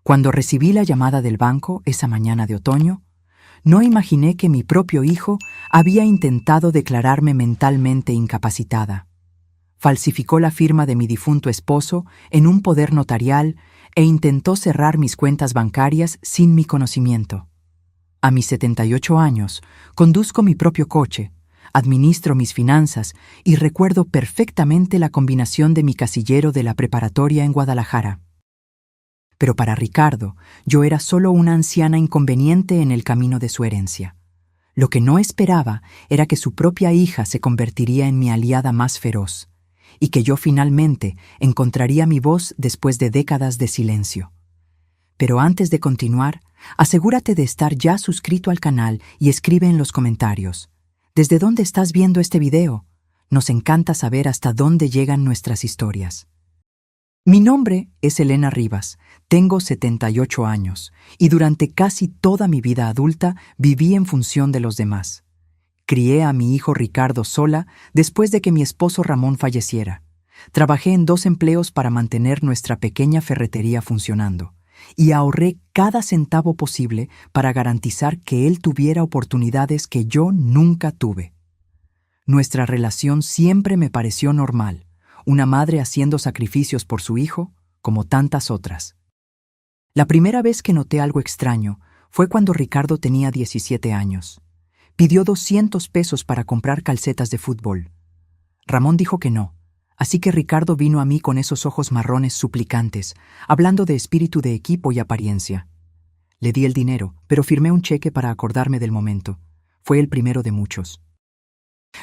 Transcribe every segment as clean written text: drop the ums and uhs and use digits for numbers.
Cuando recibí la llamada del banco esa mañana de otoño, no imaginé que mi propio hijo había intentado declararme mentalmente incapacitada. Falsificó la firma de mi difunto esposo en un poder notarial e intentó cerrar mis cuentas bancarias sin mi conocimiento. A mis 78 años, conduzco mi propio coche, administro mis finanzas y recuerdo perfectamente la combinación de mi casillero de la preparatoria en Guadalajara. Pero para Ricardo, yo era solo una anciana inconveniente en el camino de su herencia. Lo que no esperaba era que su propia hija se convertiría en mi aliada más feroz, y que yo finalmente encontraría mi voz después de décadas de silencio. Pero antes de continuar, asegúrate de estar ya suscrito al canal y escribe en los comentarios: ¿desde dónde estás viendo este video? Nos encanta saber hasta dónde llegan nuestras historias. Mi nombre es Elena Rivas, tengo 78 años y durante casi toda mi vida adulta viví en función de los demás. Crié a mi hijo Ricardo sola después de que mi esposo Ramón falleciera. Trabajé en 2 empleos para mantener nuestra pequeña ferretería funcionando y ahorré cada centavo posible para garantizar que él tuviera oportunidades que yo nunca tuve. Nuestra relación siempre me pareció normal, una madre haciendo sacrificios por su hijo, como tantas otras. La primera vez que noté algo extraño fue cuando Ricardo tenía 17 años. Pidió 200 pesos para comprar calcetas de fútbol. Ramón dijo que no, así que Ricardo vino a mí con esos ojos marrones suplicantes, hablando de espíritu de equipo y apariencia. Le di el dinero, pero firmé un cheque para acordarme del momento. Fue el primero de muchos.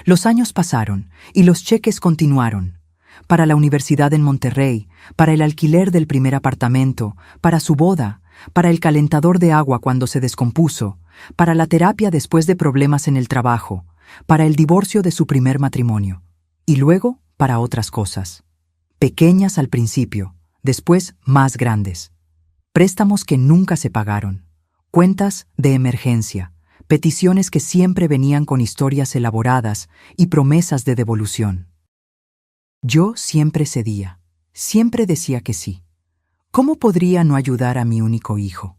Los años pasaron y los cheques continuaron. Para la universidad en Monterrey, para el alquiler del primer apartamento, para su boda, para el calentador de agua cuando se descompuso, para la terapia después de problemas en el trabajo, para el divorcio de su primer matrimonio, y luego para otras cosas. Pequeñas al principio, después más grandes. Préstamos que nunca se pagaron, cuentas de emergencia, peticiones que siempre venían con historias elaboradas y promesas de devolución. Yo siempre cedía, siempre decía que sí. ¿Cómo podría no ayudar a mi único hijo?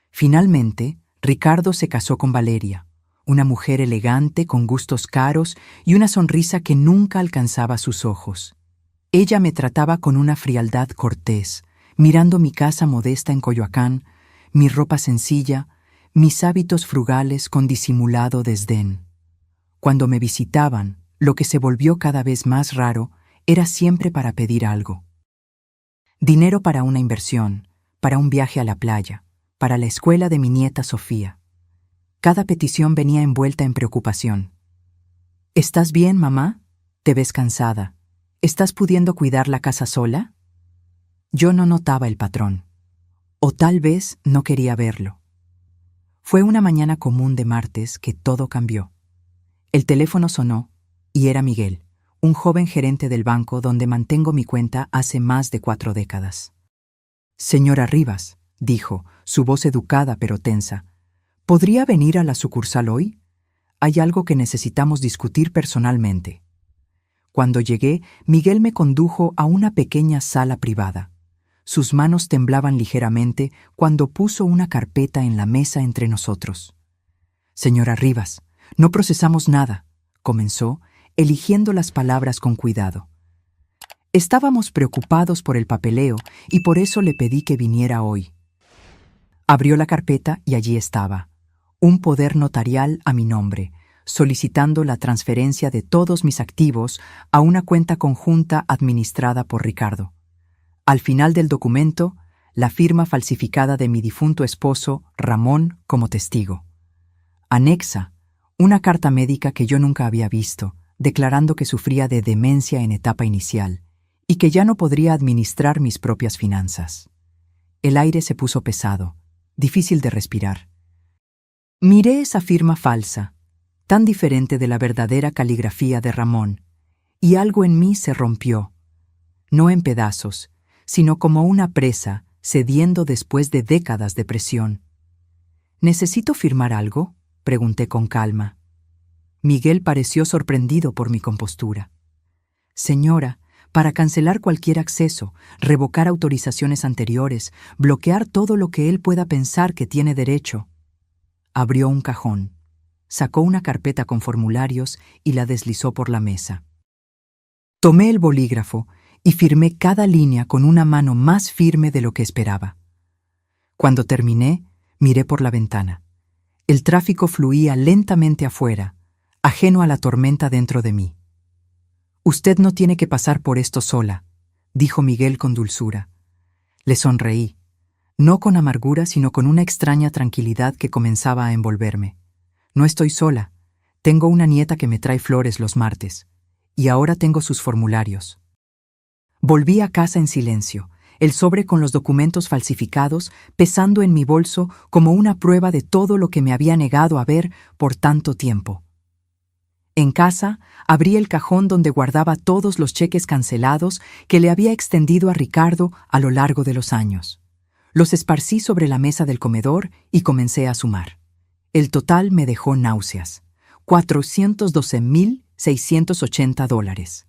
Finalmente, Ricardo se casó con Valeria, una mujer elegante con gustos caros y una sonrisa que nunca alcanzaba sus ojos. Ella me trataba con una frialdad cortés, mirando mi casa modesta en Coyoacán, mi ropa sencilla, mis hábitos frugales con disimulado desdén. Cuando me visitaban, lo que se volvió cada vez más raro era siempre para pedir algo. Dinero para una inversión, para un viaje a la playa, para la escuela de mi nieta Sofía. Cada petición venía envuelta en preocupación. ¿Estás bien, mamá? ¿Te ves cansada? ¿Estás pudiendo cuidar la casa sola? Yo no notaba el patrón. O tal vez no quería verlo. Fue una mañana común de martes que todo cambió. El teléfono sonó y era Miguel, un joven gerente del banco donde mantengo mi cuenta hace más de 4 décadas. Señora Rivas, dijo, su voz educada pero tensa, ¿podría venir a la sucursal hoy? Hay algo que necesitamos discutir personalmente. Cuando llegué, Miguel me condujo a una pequeña sala privada. Sus manos temblaban ligeramente cuando puso una carpeta en la mesa entre nosotros. Señora Rivas, no procesamos nada, comenzó, eligiendo las palabras con cuidado. Estábamos preocupados por el papeleo y por eso le pedí que viniera hoy. Abrió la carpeta y allí estaba, un poder notarial a mi nombre, solicitando la transferencia de todos mis activos a una cuenta conjunta administrada por Ricardo. Al final del documento, la firma falsificada de mi difunto esposo, Ramón, como testigo. Anexa, una carta médica que yo nunca había visto, declarando que sufría de demencia en etapa inicial y que ya no podría administrar mis propias finanzas. El aire se puso pesado, difícil de respirar. Miré esa firma falsa, tan diferente de la verdadera caligrafía de Ramón, y algo en mí se rompió, no en pedazos, sino como una presa cediendo después de décadas de presión. ¿Necesito firmar algo?, pregunté con calma. Miguel pareció sorprendido por mi compostura. Señora, para cancelar cualquier acceso, revocar autorizaciones anteriores, bloquear todo lo que él pueda pensar que tiene derecho. Abrió un cajón, sacó una carpeta con formularios y la deslizó por la mesa. Tomé el bolígrafo y firmé cada línea con una mano más firme de lo que esperaba. Cuando terminé, miré por la ventana. El tráfico fluía lentamente afuera, ajeno a la tormenta dentro de mí. «Usted no tiene que pasar por esto sola», dijo Miguel con dulzura. Le sonreí, no con amargura, sino con una extraña tranquilidad que comenzaba a envolverme. «No estoy sola. Tengo una nieta que me trae flores los martes. Y ahora tengo sus formularios». Volví a casa en silencio, el sobre con los documentos falsificados pesando en mi bolso como una prueba de todo lo que me había negado a ver por tanto tiempo. En casa, abrí el cajón donde guardaba todos los cheques cancelados que le había extendido a Ricardo a lo largo de los años. Los esparcí sobre la mesa del comedor y comencé a sumar. El total me dejó náuseas. $412,680.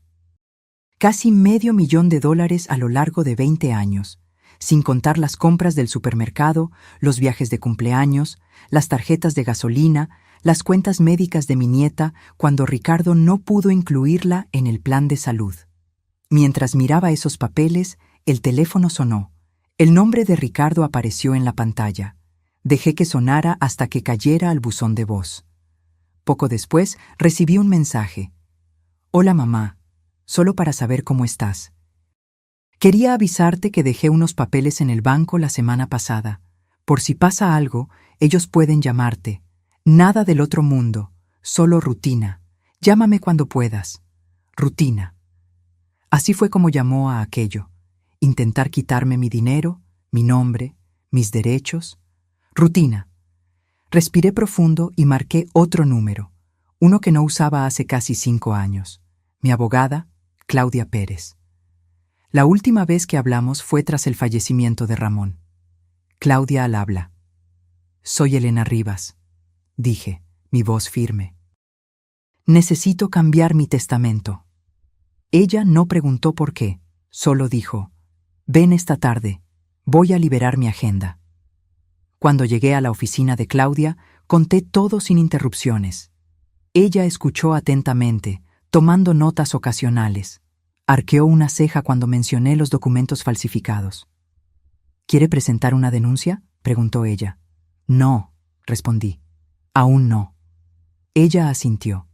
Casi $500,000 a lo largo de 20 años, sin contar las compras del supermercado, los viajes de cumpleaños, las tarjetas de gasolina, las cuentas médicas de mi nieta cuando Ricardo no pudo incluirla en el plan de salud. Mientras miraba esos papeles, el teléfono sonó. El nombre de Ricardo apareció en la pantalla. Dejé que sonara hasta que cayera al buzón de voz. Poco después recibí un mensaje. «Hola mamá, solo para saber cómo estás. Quería avisarte que dejé unos papeles en el banco la semana pasada. Por si pasa algo, ellos pueden llamarte. Nada del otro mundo, solo rutina. Llámame cuando puedas. Rutina». Así fue como llamó a aquello. Intentar quitarme mi dinero, mi nombre, mis derechos. Rutina. Respiré profundo y marqué otro número, uno que no usaba hace casi 5 años. Mi abogada, Claudia Pérez. La última vez que hablamos fue tras el fallecimiento de Ramón. Claudia al habla. «Soy Elena Rivas», dije, mi voz firme. «Necesito cambiar mi testamento». Ella no preguntó por qué, solo dijo, «Ven esta tarde, voy a liberar mi agenda». Cuando llegué a la oficina de Claudia, conté todo sin interrupciones. Ella escuchó atentamente, tomando notas ocasionales. Arqueó una ceja cuando mencioné los documentos falsificados. «¿Quiere presentar una denuncia?», preguntó ella. «No», respondí. «Aún no». Ella asintió.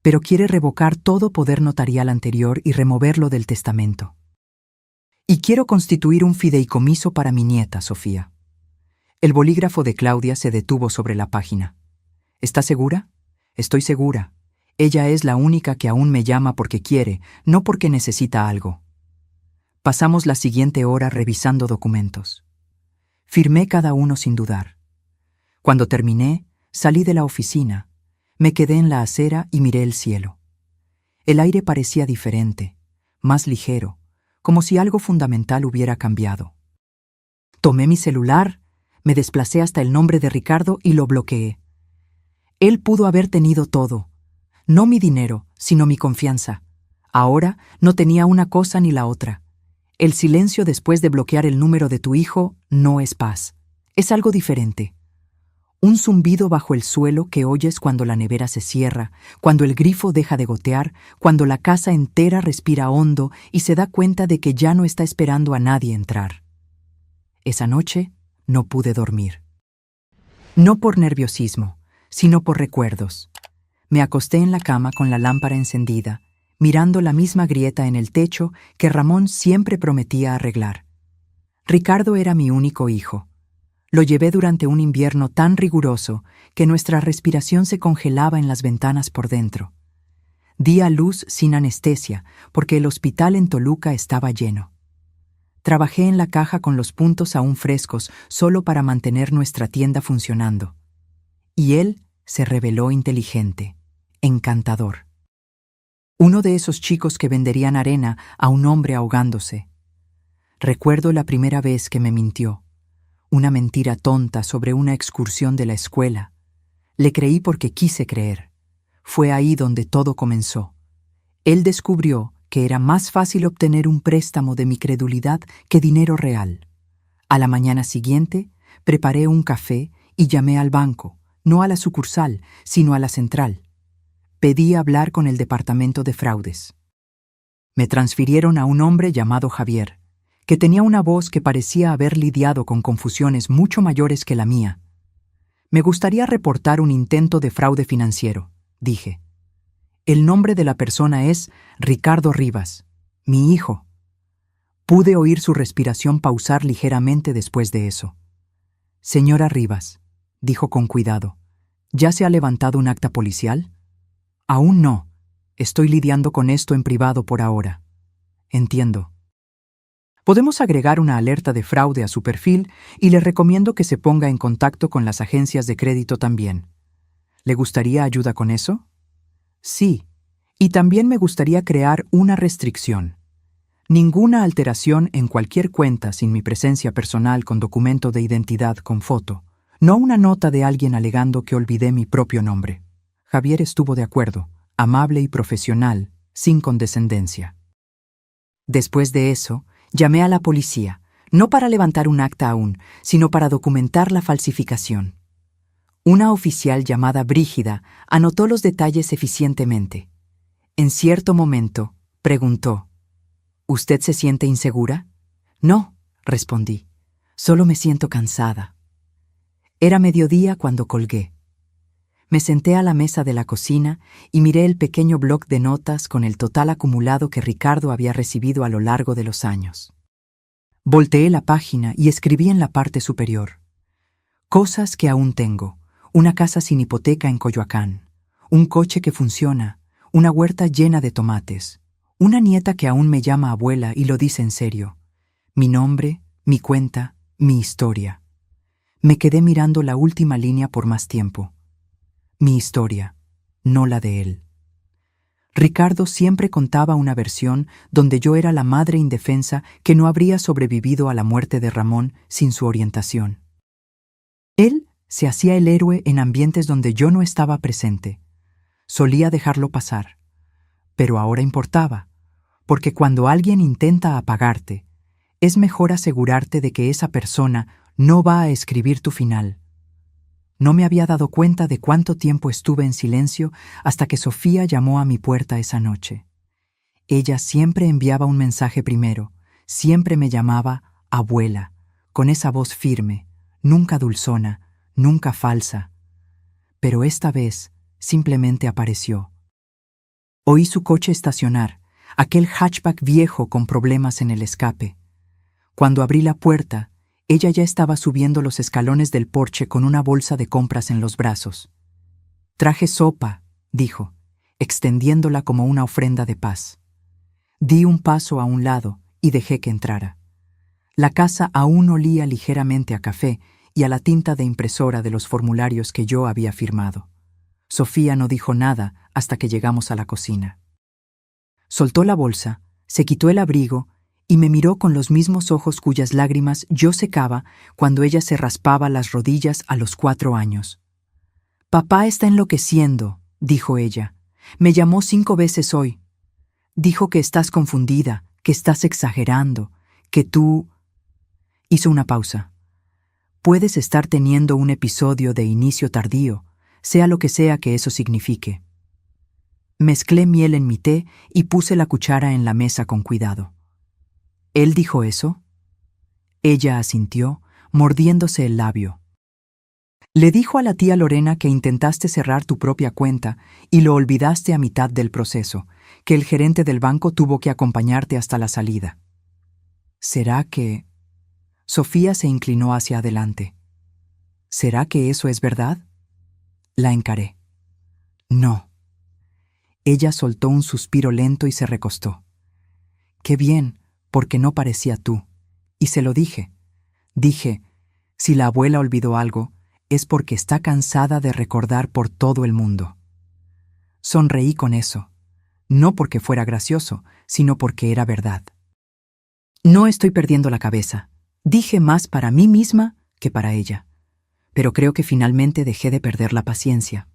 «Pero quiere revocar todo poder notarial anterior y removerlo del testamento. Y quiero constituir un fideicomiso para mi nieta, Sofía». El bolígrafo de Claudia se detuvo sobre la página. «¿Está segura?». «Estoy segura. Ella es la única que aún me llama porque quiere, no porque necesita algo». Pasamos la siguiente hora revisando documentos. Firmé cada uno sin dudar. Cuando terminé, salí de la oficina, me quedé en la acera y miré el cielo. El aire parecía diferente, más ligero, como si algo fundamental hubiera cambiado. Tomé mi celular, me desplacé hasta el nombre de Ricardo y lo bloqueé. Él pudo haber tenido todo. No mi dinero, sino mi confianza. Ahora no tenía una cosa ni la otra. El silencio después de bloquear el número de tu hijo no es paz. Es algo diferente. Un zumbido bajo el suelo que oyes cuando la nevera se cierra, cuando el grifo deja de gotear, cuando la casa entera respira hondo y se da cuenta de que ya no está esperando a nadie entrar. Esa noche no pude dormir. No por nerviosismo, sino por recuerdos. Me acosté en la cama con la lámpara encendida, mirando la misma grieta en el techo que Ramón siempre prometía arreglar. Ricardo era mi único hijo. Lo llevé durante un invierno tan riguroso que nuestra respiración se congelaba en las ventanas por dentro. Di a luz sin anestesia porque el hospital en Toluca estaba lleno. Trabajé en la caja con los puntos aún frescos solo para mantener nuestra tienda funcionando. Y él se reveló inteligente, encantador. Uno de esos chicos que venderían arena a un hombre ahogándose. Recuerdo la primera vez que me mintió. Una mentira tonta sobre una excursión de la escuela. Le creí porque quise creer. Fue ahí donde todo comenzó. Él descubrió que era más fácil obtener un préstamo de mi credulidad que dinero real. A la mañana siguiente, preparé un café y llamé al banco, no a la sucursal, sino a la central. Pedí hablar con el departamento de fraudes. Me transfirieron a un hombre llamado Javier, que tenía una voz que parecía haber lidiado con confusiones mucho mayores que la mía. Me gustaría reportar un intento de fraude financiero, dije. El nombre de la persona es Ricardo Rivas, mi hijo. Pude oír su respiración pausar ligeramente después de eso. Señora Rivas, dijo con cuidado, ¿ya se ha levantado un acta policial? Aún no. Estoy lidiando con esto en privado por ahora. Entiendo. Podemos agregar una alerta de fraude a su perfil y le recomiendo que se ponga en contacto con las agencias de crédito también. ¿Le gustaría ayuda con eso? Sí, y también me gustaría crear una restricción. Ninguna alteración en cualquier cuenta sin mi presencia personal con documento de identidad con foto, no una nota de alguien alegando que olvidé mi propio nombre. Javier estuvo de acuerdo, amable y profesional, sin condescendencia. Después de eso, llamé a la policía, no para levantar un acta aún, sino para documentar la falsificación. Una oficial llamada Brígida anotó los detalles eficientemente. En cierto momento, preguntó, ¿usted se siente insegura? No, respondí. Solo me siento cansada. Era mediodía cuando colgué. Me senté a la mesa de la cocina y miré el pequeño bloc de notas con el total acumulado que Ricardo había recibido a lo largo de los años. Volteé la página y escribí en la parte superior. Cosas que aún tengo. Una casa sin hipoteca en Coyoacán. Un coche que funciona. Una huerta llena de tomates. Una nieta que aún me llama abuela y lo dice en serio. Mi nombre, mi cuenta, mi historia. Me quedé mirando la última línea por más tiempo. Mi historia, no la de él. Ricardo siempre contaba una versión donde yo era la madre indefensa que no habría sobrevivido a la muerte de Ramón sin su orientación. Él se hacía el héroe en ambientes donde yo no estaba presente. Solía dejarlo pasar. Pero ahora importaba, porque cuando alguien intenta apagarte, es mejor asegurarte de que esa persona no va a escribir tu final. No me había dado cuenta de cuánto tiempo estuve en silencio hasta que Sofía llamó a mi puerta esa noche. Ella siempre enviaba un mensaje primero, siempre me llamaba abuela, con esa voz firme, nunca dulzona, nunca falsa. Pero esta vez simplemente apareció. Oí su coche estacionar, aquel hatchback viejo con problemas en el escape. Cuando abrí la puerta, ella ya estaba subiendo los escalones del porche con una bolsa de compras en los brazos. Traje sopa, dijo, extendiéndola como una ofrenda de paz. Di un paso a un lado y dejé que entrara. La casa aún olía ligeramente a café y a la tinta de impresora de los formularios que yo había firmado. Sofía no dijo nada hasta que llegamos a la cocina. Soltó la bolsa, se quitó el abrigo y me miró con los mismos ojos cuyas lágrimas yo secaba cuando ella se raspaba las rodillas a los 4 años. «Papá está enloqueciendo», dijo ella. «Me llamó 5 veces hoy. Dijo que estás confundida, que estás exagerando, que tú...» Hizo una pausa. «Puedes estar teniendo un episodio de inicio tardío, sea lo que sea que eso signifique». Mezclé miel en mi té y puse la cuchara en la mesa con cuidado. ¿Él dijo eso? Ella asintió, mordiéndose el labio. Le dijo a la tía Lorena que intentaste cerrar tu propia cuenta y lo olvidaste a mitad del proceso, que el gerente del banco tuvo que acompañarte hasta la salida. ¿Será que...? Sofía se inclinó hacia adelante. ¿Será que eso es verdad? La encaré. No. Ella soltó un suspiro lento y se recostó. Qué bien, porque no parecía tú. Y se lo dije. Dije, si la abuela olvidó algo, es porque está cansada de recordar por todo el mundo. Sonreí con eso, no porque fuera gracioso, sino porque era verdad. No estoy perdiendo la cabeza. Dije más para mí misma que para ella. Pero creo que finalmente dejé de perder la paciencia.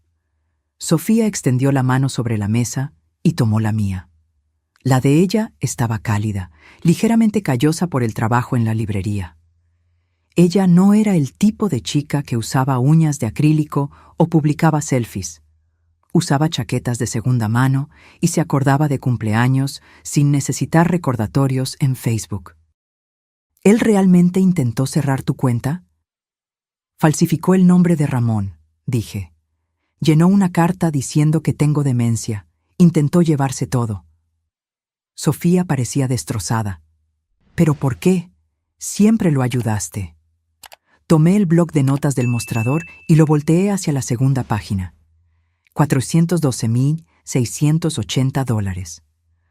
Sofía extendió la mano sobre la mesa y tomó la mía. La de ella estaba cálida, ligeramente callosa por el trabajo en la librería. Ella no era el tipo de chica que usaba uñas de acrílico o publicaba selfies. Usaba chaquetas de segunda mano y se acordaba de cumpleaños sin necesitar recordatorios en Facebook. ¿Él realmente intentó cerrar tu cuenta? Falsificó el nombre de Ramón, dije. Llenó una carta diciendo que tengo demencia. Intentó llevarse todo. Sofía parecía destrozada. ¿Pero por qué? Siempre lo ayudaste. Tomé el bloc de notas del mostrador y lo volteé hacia la segunda página. $412,680.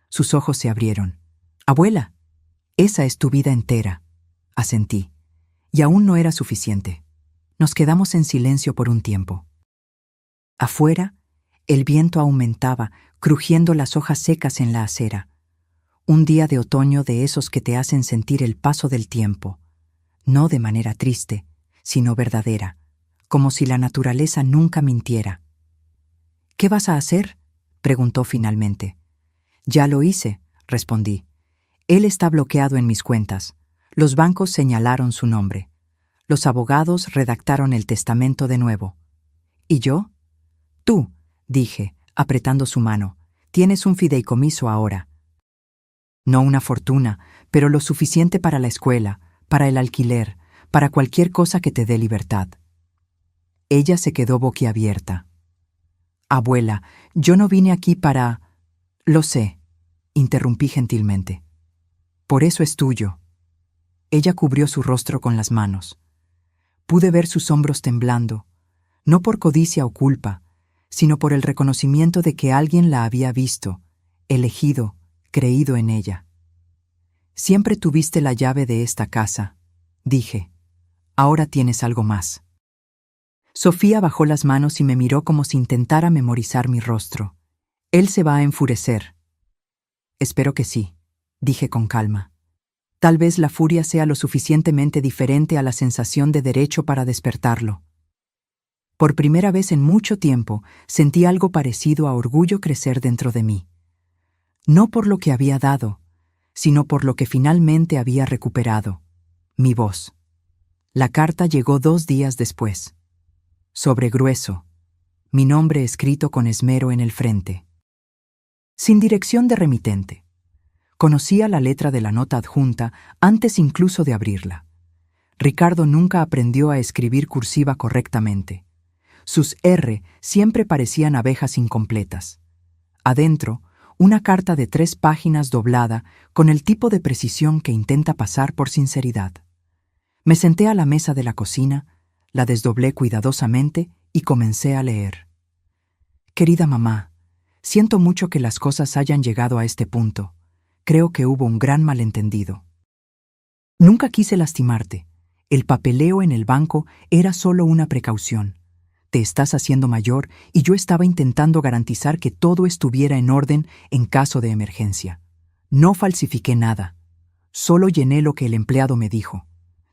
Sus ojos se abrieron. Abuela, esa es tu vida entera, asentí. Y aún no era suficiente. Nos quedamos en silencio por un tiempo. Afuera, el viento aumentaba, crujiendo las hojas secas en la acera. Un día de otoño de esos que te hacen sentir el paso del tiempo, no de manera triste, sino verdadera, como si la naturaleza nunca mintiera. ¿Qué vas a hacer?, preguntó finalmente. Ya lo hice, respondí. Él está bloqueado en mis cuentas. Los bancos señalaron su nombre. Los abogados redactaron el testamento de nuevo. ¿Y yo? Tú, dije, apretando su mano, tienes un fideicomiso ahora. No una fortuna, pero lo suficiente para la escuela, para el alquiler, para cualquier cosa que te dé libertad. Ella se quedó boquiabierta. Abuela, yo no vine aquí para... Lo sé, interrumpí gentilmente. Por eso es tuyo. Ella cubrió su rostro con las manos. Pude ver sus hombros temblando, no por codicia o culpa, sino por el reconocimiento de que alguien la había visto, elegido, creído en ella. Siempre tuviste la llave de esta casa, dije. Ahora tienes algo más. Sofía bajó las manos y me miró como si intentara memorizar mi rostro. Él se va a enfurecer. Espero que sí, dije con calma. Tal vez la furia sea lo suficientemente diferente a la sensación de derecho para despertarlo. Por primera vez en mucho tiempo sentí algo parecido a orgullo crecer dentro de mí. No por lo que había dado, sino por lo que finalmente había recuperado, mi voz. La carta llegó 2 días después. Sobre grueso, mi nombre escrito con esmero en el frente. Sin dirección de remitente. Conocía la letra de la nota adjunta antes incluso de abrirla. Ricardo nunca aprendió a escribir cursiva correctamente. Sus R siempre parecían abejas incompletas. Adentro, una carta de 3 páginas doblada con el tipo de precisión que intenta pasar por sinceridad. Me senté a la mesa de la cocina, la desdoblé cuidadosamente y comencé a leer. Querida mamá, siento mucho que las cosas hayan llegado a este punto. Creo que hubo un gran malentendido. Nunca quise lastimarte. El papeleo en el banco era solo una precaución. Te estás haciendo mayor y yo estaba intentando garantizar que todo estuviera en orden en caso de emergencia. No falsifiqué nada. Solo llené lo que el empleado me dijo.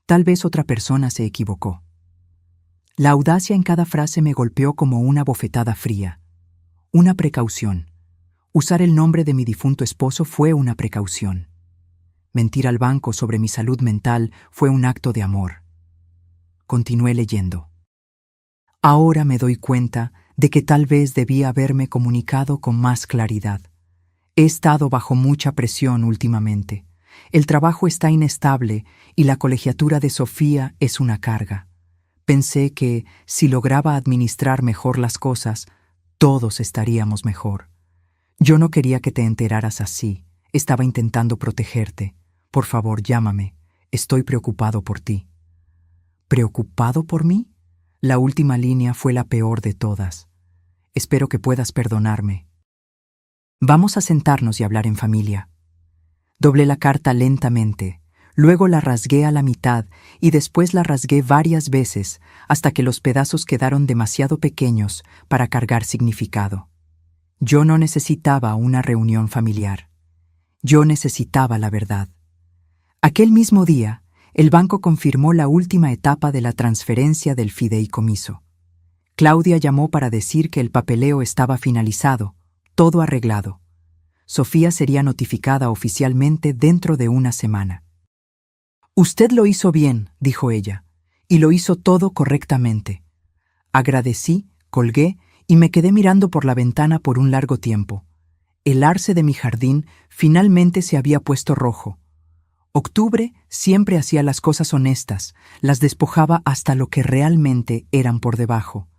Tal vez otra persona se equivocó. La audacia en cada frase me golpeó como una bofetada fría. Una precaución. Usar el nombre de mi difunto esposo fue una precaución. Mentir al banco sobre mi salud mental fue un acto de amor. Continué leyendo. Ahora me doy cuenta de que tal vez debía haberme comunicado con más claridad. He estado bajo mucha presión últimamente. El trabajo está inestable y la colegiatura de Sofía es una carga. Pensé que, si lograba administrar mejor las cosas, todos estaríamos mejor. Yo no quería que te enteraras así. Estaba intentando protegerte. Por favor, llámame. Estoy preocupado por ti. ¿Preocupado por mí? La última línea fue la peor de todas. Espero que puedas perdonarme. Vamos a sentarnos y hablar en familia. Doblé la carta lentamente, luego la rasgué a la mitad y después la rasgué varias veces hasta que los pedazos quedaron demasiado pequeños para cargar significado. Yo no necesitaba una reunión familiar. Yo necesitaba la verdad. Aquel mismo día, el banco confirmó la última etapa de la transferencia del fideicomiso. Claudia llamó para decir que el papeleo estaba finalizado, todo arreglado. Sofía sería notificada oficialmente dentro de una semana. «Usted lo hizo bien», dijo ella, «y lo hizo todo correctamente». Agradecí, colgué y me quedé mirando por la ventana por un largo tiempo. El arce de mi jardín finalmente se había puesto rojo. Octubre siempre hacía las cosas honestas, las despojaba hasta lo que realmente eran por debajo.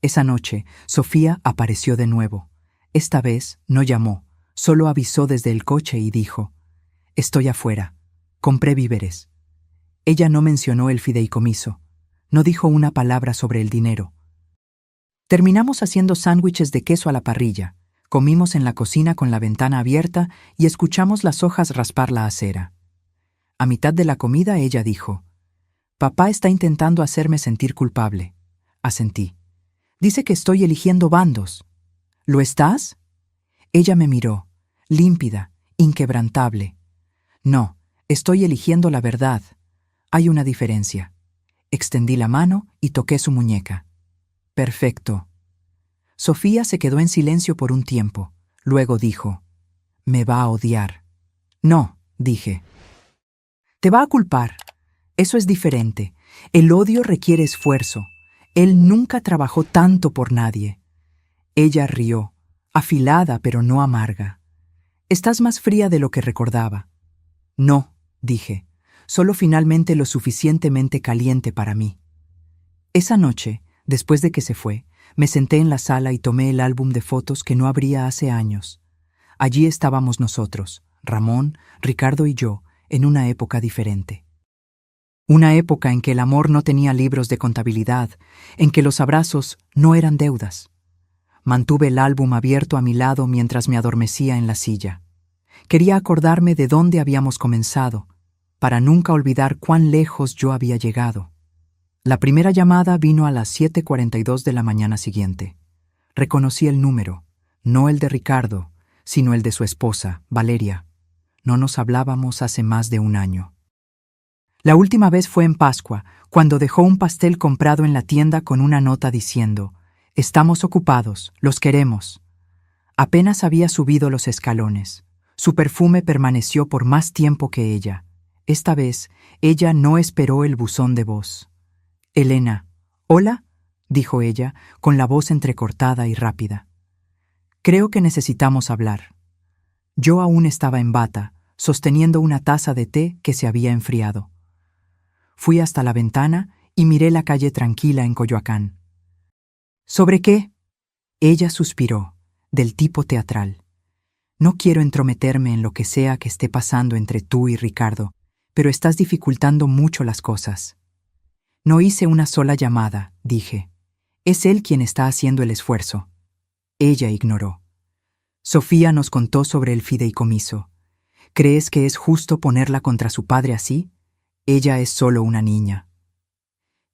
Esa noche, Sofía apareció de nuevo. Esta vez no llamó, solo avisó desde el coche y dijo: «Estoy afuera. Compré víveres». Ella no mencionó el fideicomiso. No dijo una palabra sobre el dinero. Terminamos haciendo sándwiches de queso a la parrilla. Comimos en la cocina con la ventana abierta y escuchamos las hojas raspar la acera. A mitad de la comida ella dijo: «Papá está intentando hacerme sentir culpable». Asentí. «Dice que estoy eligiendo bandos». «¿Lo estás?» Ella me miró, límpida, inquebrantable. «No, estoy eligiendo la verdad. Hay una diferencia». Extendí la mano y toqué su muñeca. «Perfecto». Sofía se quedó en silencio por un tiempo. Luego dijo: «Me va a odiar». «No», dije. «Te va a culpar. Eso es diferente. El odio requiere esfuerzo. Él nunca trabajó tanto por nadie». Ella rió, afilada pero no amarga. «Estás más fría de lo que recordaba». «No», dije, «solo finalmente lo suficientemente caliente para mí». Esa noche, después de que se fue, me senté en la sala y tomé el álbum de fotos que no abría hace años. Allí estábamos nosotros, Ramón, Ricardo y yo, en una época diferente. Una época en que el amor no tenía libros de contabilidad, en que los abrazos no eran deudas. Mantuve el álbum abierto a mi lado mientras me adormecía en la silla. Quería acordarme de dónde habíamos comenzado, para nunca olvidar cuán lejos yo había llegado. La primera llamada vino a las 7:42 de la mañana siguiente. Reconocí el número, no el de Ricardo, sino el de su esposa, Valeria. No nos hablábamos hace más de un año. La última vez fue en Pascua, cuando dejó un pastel comprado en la tienda con una nota diciendo: «Estamos ocupados, los queremos». Apenas había subido los escalones. Su perfume permaneció por más tiempo que ella. Esta vez, ella no esperó el buzón de voz. «Elena, ¿hola?», dijo ella, con la voz entrecortada y rápida. «Creo que necesitamos hablar». Yo aún estaba en bata, sosteniendo una taza de té que se había enfriado. Fui hasta la ventana y miré la calle tranquila en Coyoacán. «¿Sobre qué?». Ella suspiró, del tipo teatral. «No quiero entrometerme en lo que sea que esté pasando entre tú y Ricardo, pero estás dificultando mucho las cosas». «No hice una sola llamada», dije. «Es él quien está haciendo el esfuerzo». Ella ignoró. «Sofía nos contó sobre el fideicomiso. ¿Crees que es justo ponerla contra su padre así? Ella es solo una niña».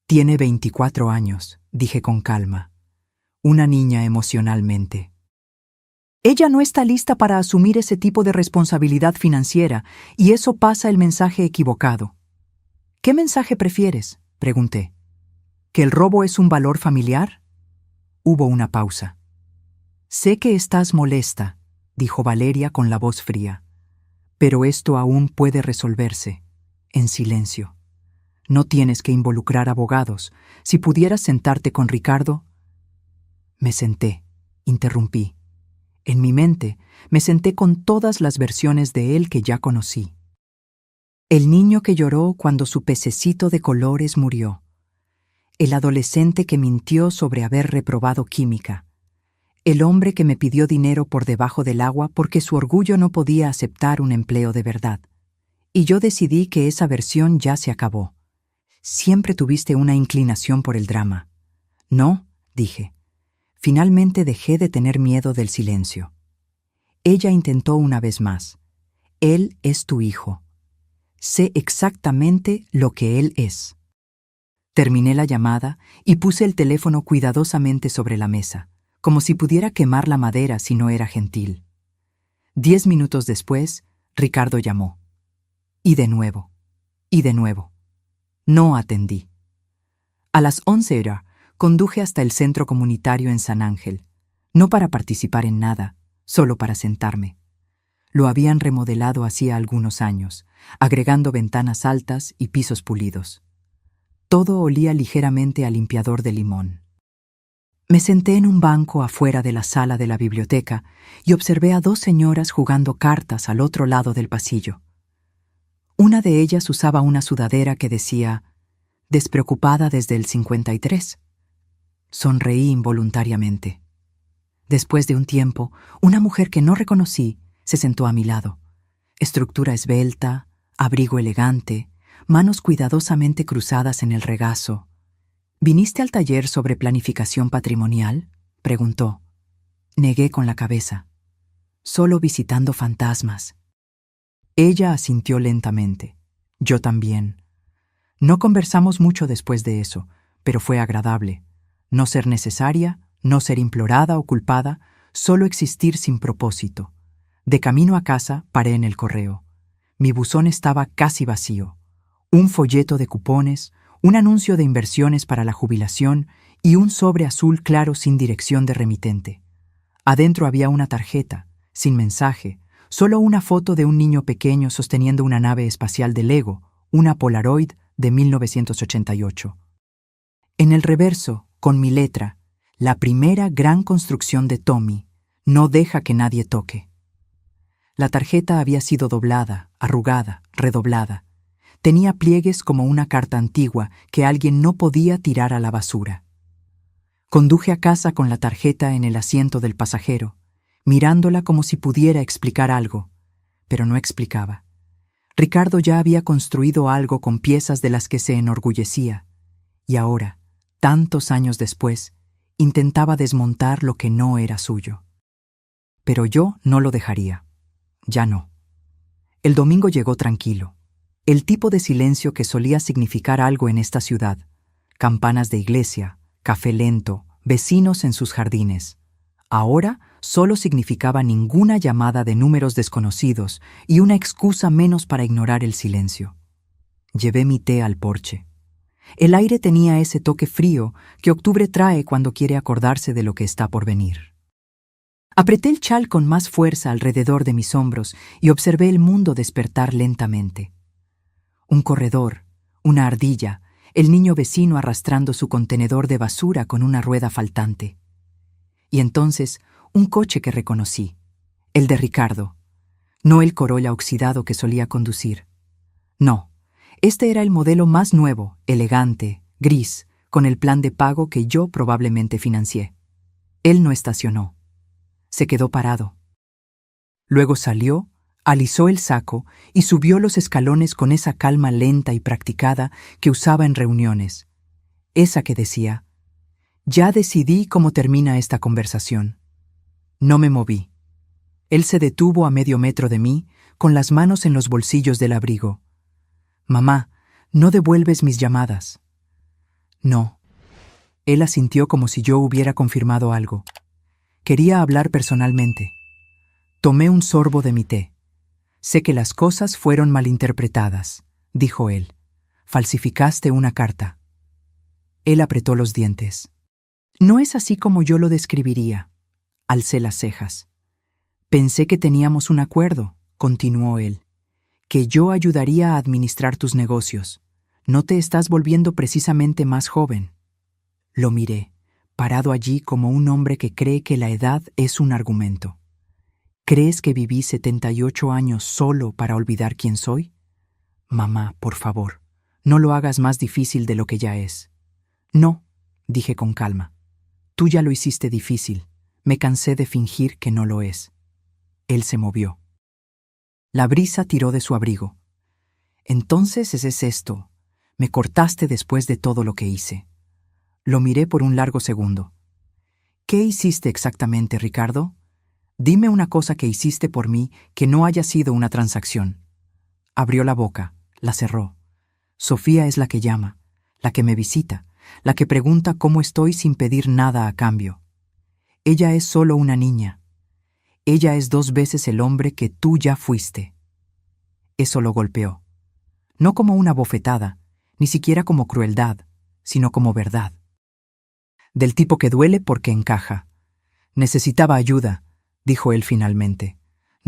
«Tiene 24 años», dije con calma. «Una niña emocionalmente». «Ella no está lista para asumir ese tipo de responsabilidad financiera, y eso pasa el mensaje equivocado». «¿Qué mensaje prefieres?», pregunté. «¿Que el robo es un valor familiar?». Hubo una pausa. «Sé que estás molesta», dijo Valeria con la voz fría. «Pero esto aún puede resolverse, en silencio. No tienes que involucrar abogados. Si pudieras sentarte con Ricardo». Me senté, interrumpí. En mi mente, me senté con todas las versiones de él que ya conocí. El niño que lloró cuando su pececito de colores murió. El adolescente que mintió sobre haber reprobado química. El hombre que me pidió dinero por debajo del agua porque su orgullo no podía aceptar un empleo de verdad. Y yo decidí que esa versión ya se acabó. Siempre tuviste una inclinación por el drama. «No», dije. Finalmente dejé de tener miedo del silencio. Ella intentó una vez más. «Él es tu hijo. Sé exactamente lo que él es». Terminé la llamada y puse el teléfono cuidadosamente sobre la mesa, como si pudiera quemar la madera si no era gentil. 10 minutos después, Ricardo llamó. Y de nuevo. Y de nuevo. No atendí. A las 11 conduje hasta el centro comunitario en San Ángel, no para participar en nada, solo para sentarme. Lo habían remodelado hacía algunos años, agregando ventanas altas y pisos pulidos. Todo olía ligeramente a limpiador de limón. Me senté en un banco afuera de la sala de la biblioteca y observé a dos señoras jugando cartas al otro lado del pasillo. Una de ellas usaba una sudadera que decía «Despreocupada desde el 53». Sonreí involuntariamente. Después de un tiempo, una mujer que no reconocí se sentó a mi lado. Estructura esbelta, abrigo elegante, manos cuidadosamente cruzadas en el regazo. «¿Viniste al taller sobre planificación patrimonial?», preguntó. Negué con la cabeza. «Solo visitando fantasmas». Ella asintió lentamente. Yo también. No conversamos mucho después de eso, pero fue agradable. No ser necesaria, no ser implorada o culpada, solo existir sin propósito. De camino a casa, paré en el correo. Mi buzón estaba casi vacío. Un folleto de cupones, un anuncio de inversiones para la jubilación y un sobre azul claro sin dirección de remitente. Adentro había una tarjeta, sin mensaje, solo una foto de un niño pequeño sosteniendo una nave espacial de Lego, una Polaroid de 1988. En el reverso, con mi letra, la primera gran construcción de Tommy, no deja que nadie toque. La tarjeta había sido doblada, arrugada, redoblada. Tenía pliegues como una carta antigua que alguien no podía tirar a la basura. Conduje a casa con la tarjeta en el asiento del pasajero, mirándola como si pudiera explicar algo, pero no explicaba. Ricardo ya había construido algo con piezas de las que se enorgullecía, y ahora, tantos años después, intentaba desmontar lo que no era suyo. Pero yo no lo dejaría. Ya no. El domingo llegó tranquilo. El tipo de silencio que solía significar algo en esta ciudad. Campanas de iglesia, café lento, vecinos en sus jardines. Ahora solo significaba ninguna llamada de números desconocidos y una excusa menos para ignorar el silencio. Llevé mi té al porche. El aire tenía ese toque frío que octubre trae cuando quiere acordarse de lo que está por venir. Apreté el chal con más fuerza alrededor de mis hombros y observé el mundo despertar lentamente. Un corredor, una ardilla, el niño vecino arrastrando su contenedor de basura con una rueda faltante. Y entonces, un coche que reconocí, el de Ricardo. No el Corolla oxidado que solía conducir. No, este era el modelo más nuevo, elegante, gris, con el plan de pago que yo probablemente financié. Él no estacionó. Se quedó parado. Luego salió, alisó el saco y subió los escalones con esa calma lenta y practicada que usaba en reuniones. Esa que decía, «Ya decidí cómo termina esta conversación». No me moví. Él se detuvo a medio metro de mí, con las manos en los bolsillos del abrigo. «Mamá, no devuelves mis llamadas». «No». Él asintió como si yo hubiera confirmado algo. Quería hablar personalmente. Tomé un sorbo de mi té. «Sé que las cosas fueron malinterpretadas», dijo él. «Falsificaste una carta». Él apretó los dientes. «No es así como yo lo describiría». Alcé las cejas. «Pensé que teníamos un acuerdo», continuó él, «que yo ayudaría a administrar tus negocios. No te estás volviendo precisamente más joven». Lo miré, parado allí como un hombre que cree que la edad es un argumento. ¿Crees que viví 78 años solo para olvidar quién soy? Mamá, por favor, no lo hagas más difícil de lo que ya es. No, dije con calma. Tú ya lo hiciste difícil. Me cansé de fingir que no lo es. Él se movió. La brisa tiró de su abrigo. Entonces ese es esto. Me cortaste después de todo lo que hice. Lo miré por un largo segundo. ¿Qué hiciste exactamente, Ricardo? Dime una cosa que hiciste por mí que no haya sido una transacción. Abrió la boca, la cerró. Sofía es la que llama, la que me visita, la que pregunta cómo estoy sin pedir nada a cambio. Ella es solo una niña. Ella es 2 veces el hombre que tú ya fuiste. Eso lo golpeó. No como una bofetada, ni siquiera como crueldad, sino como verdad. Del tipo que duele porque encaja. Necesitaba ayuda, dijo él finalmente.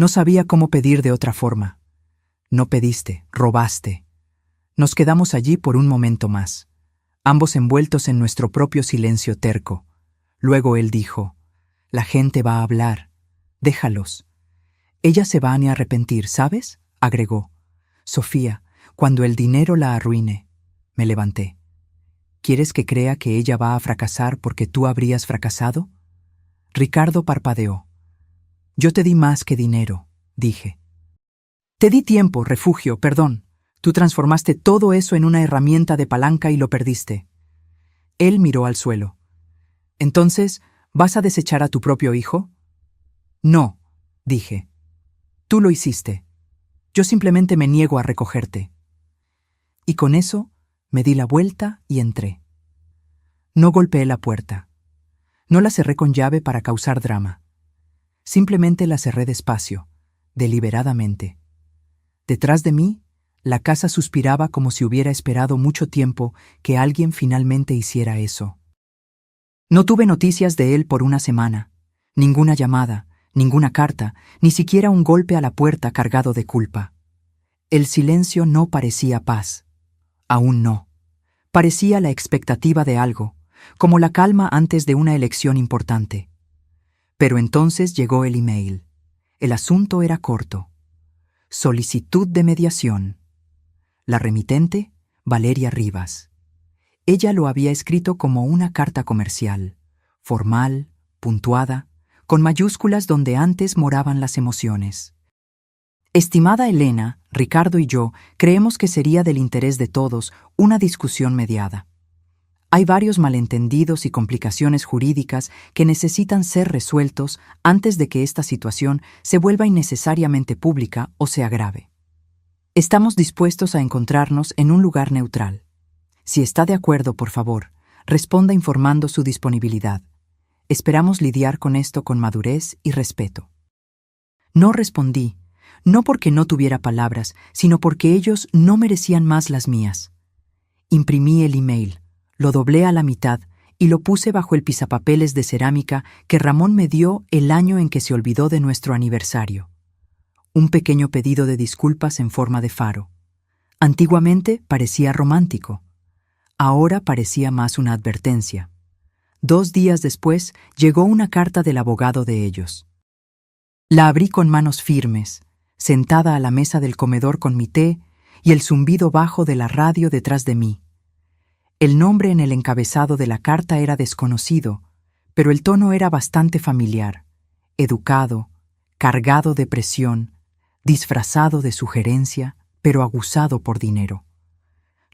No sabía cómo pedir de otra forma. No pediste, robaste. Nos quedamos allí por un momento más, ambos envueltos en nuestro propio silencio terco. Luego él dijo: «La gente va a hablar. Déjalos. Ellas se van a arrepentir, ¿sabes?», agregó. «Sofía, cuando el dinero la arruine». Me levanté. «¿Quieres que crea que ella va a fracasar porque tú habrías fracasado?». Ricardo parpadeó. «Yo te di más que dinero», dije. «Te di tiempo, refugio, perdón. Tú transformaste todo eso en una herramienta de palanca y lo perdiste». Él miró al suelo. «¿Entonces, vas a desechar a tu propio hijo?». «No», dije. «Tú lo hiciste. Yo simplemente me niego a recogerte». Y con eso me di la vuelta y entré. No golpeé la puerta. No la cerré con llave para causar drama. Simplemente la cerré despacio, deliberadamente. Detrás de mí, la casa suspiraba como si hubiera esperado mucho tiempo que alguien finalmente hiciera eso. No tuve noticias de él por una semana. Ninguna llamada, ninguna carta, ni siquiera un golpe a la puerta cargado de culpa. El silencio no parecía paz. Aún no. Parecía la expectativa de algo, como la calma antes de una elección importante. Pero entonces llegó el email. El asunto era corto. Solicitud de mediación. La remitente, Valeria Rivas. Ella lo había escrito como una carta comercial, formal, puntuada, con mayúsculas donde antes moraban las emociones. «Estimada Elena, Ricardo y yo creemos que sería del interés de todos una discusión mediada. Hay varios malentendidos y complicaciones jurídicas que necesitan ser resueltos antes de que esta situación se vuelva innecesariamente pública o se agrave. Estamos dispuestos a encontrarnos en un lugar neutral. Si está de acuerdo, por favor, responda informando su disponibilidad. Esperamos lidiar con esto con madurez y respeto». No respondí, no porque no tuviera palabras, sino porque ellos no merecían más las mías. Imprimí el email, lo doblé a la mitad y lo puse bajo el pisapapeles de cerámica que Ramón me dio el año en que se olvidó de nuestro aniversario. Un pequeño pedido de disculpas en forma de faro. Antiguamente parecía romántico. Ahora parecía más una advertencia. 2 días después llegó una carta del abogado de ellos. La abrí con manos firmes, sentada a la mesa del comedor con mi té y el zumbido bajo de la radio detrás de mí. El nombre en el encabezado de la carta era desconocido, pero el tono era bastante familiar, educado, cargado de presión, disfrazado de sugerencia, pero aguzado por dinero.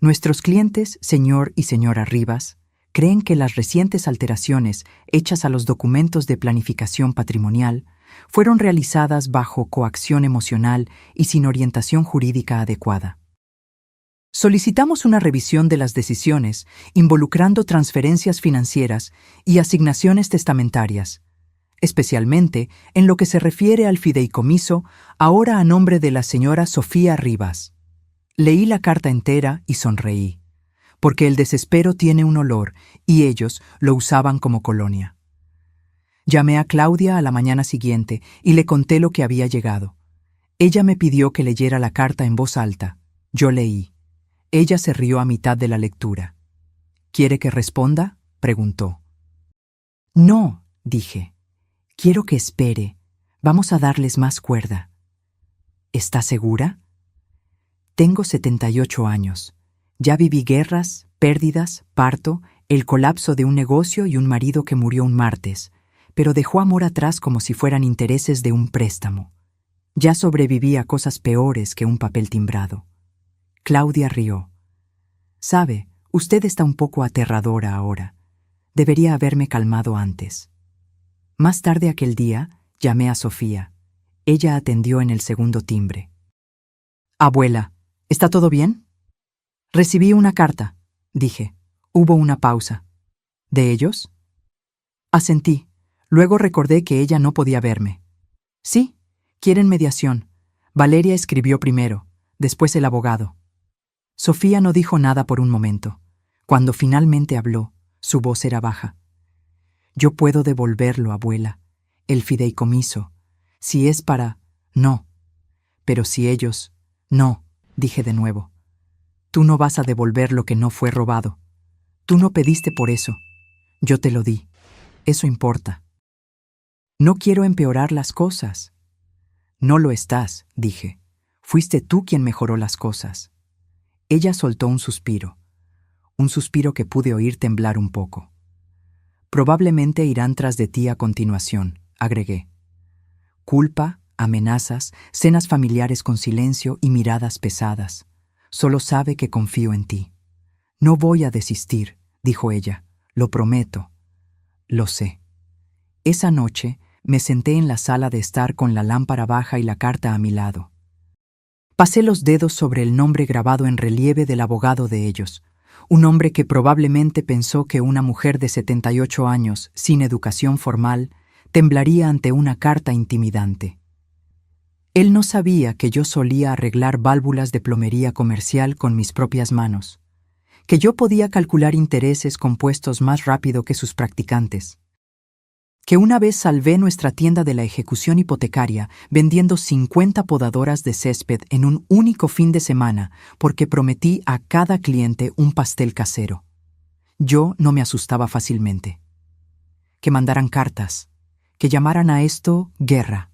Nuestros clientes, señor y señora Rivas, creen que las recientes alteraciones hechas a los documentos de planificación patrimonial fueron realizadas bajo coacción emocional y sin orientación jurídica adecuada. Solicitamos una revisión de las decisiones involucrando transferencias financieras y asignaciones testamentarias, especialmente en lo que se refiere al fideicomiso ahora a nombre de la señora Sofía Rivas. Leí la carta entera y sonreí, porque el desespero tiene un olor y ellos lo usaban como colonia. Llamé a Claudia a la mañana siguiente y le conté lo que había llegado. Ella me pidió que leyera la carta en voz alta. Yo leí. Ella se rió a mitad de la lectura. «¿Quiere que responda?», preguntó. «No», dije. «Quiero que espere. Vamos a darles más cuerda». «¿Está segura?». «Tengo 78 años. Ya viví guerras, pérdidas, parto, el colapso de un negocio y un marido que murió un martes, pero dejó amor atrás como si fueran intereses de un préstamo. Ya sobreviví a cosas peores que un papel timbrado». Claudia rió. «Sabe, usted está un poco aterradora ahora. Debería haberme calmado antes». Más tarde aquel día, llamé a Sofía. Ella atendió en el segundo timbre. «Abuela, ¿está todo bien?». «Recibí una carta», dije. Hubo una pausa. «¿De ellos?». Asentí. Luego recordé que ella no podía verme. «Sí, quieren mediación. Valeria escribió primero, después el abogado». Sofía no dijo nada por un momento. Cuando finalmente habló, su voz era baja. «Yo puedo devolverlo, abuela. El fideicomiso. Si es para... No. Pero si ellos... No, dije de nuevo. Tú no vas a devolver lo que no fue robado. Tú no pediste por eso. Yo te lo di. Eso importa. No quiero empeorar las cosas. No lo estás, dije. Fuiste tú quien mejoró las cosas. Ella soltó un suspiro que pude oír temblar un poco. Probablemente irán tras de ti a continuación, agregué. Culpa, amenazas, cenas familiares con silencio y miradas pesadas. Solo sabe que confío en ti. No voy a desistir, dijo ella. Lo prometo. Lo sé. Esa noche me senté en la sala de estar con la lámpara baja y la carta a mi lado. Pasé los dedos sobre el nombre grabado en relieve del abogado de ellos, un hombre que probablemente pensó que una mujer de 78 años, sin educación formal, temblaría ante una carta intimidante. Él no sabía que yo solía arreglar válvulas de plomería comercial con mis propias manos, que yo podía calcular intereses compuestos más rápido que sus practicantes, que una vez salvé nuestra tienda de la ejecución hipotecaria vendiendo 50 podadoras de césped en un único fin de semana porque prometí a cada cliente un pastel casero. Yo no me asustaba fácilmente. Que mandaran cartas, que llamaran a esto guerra.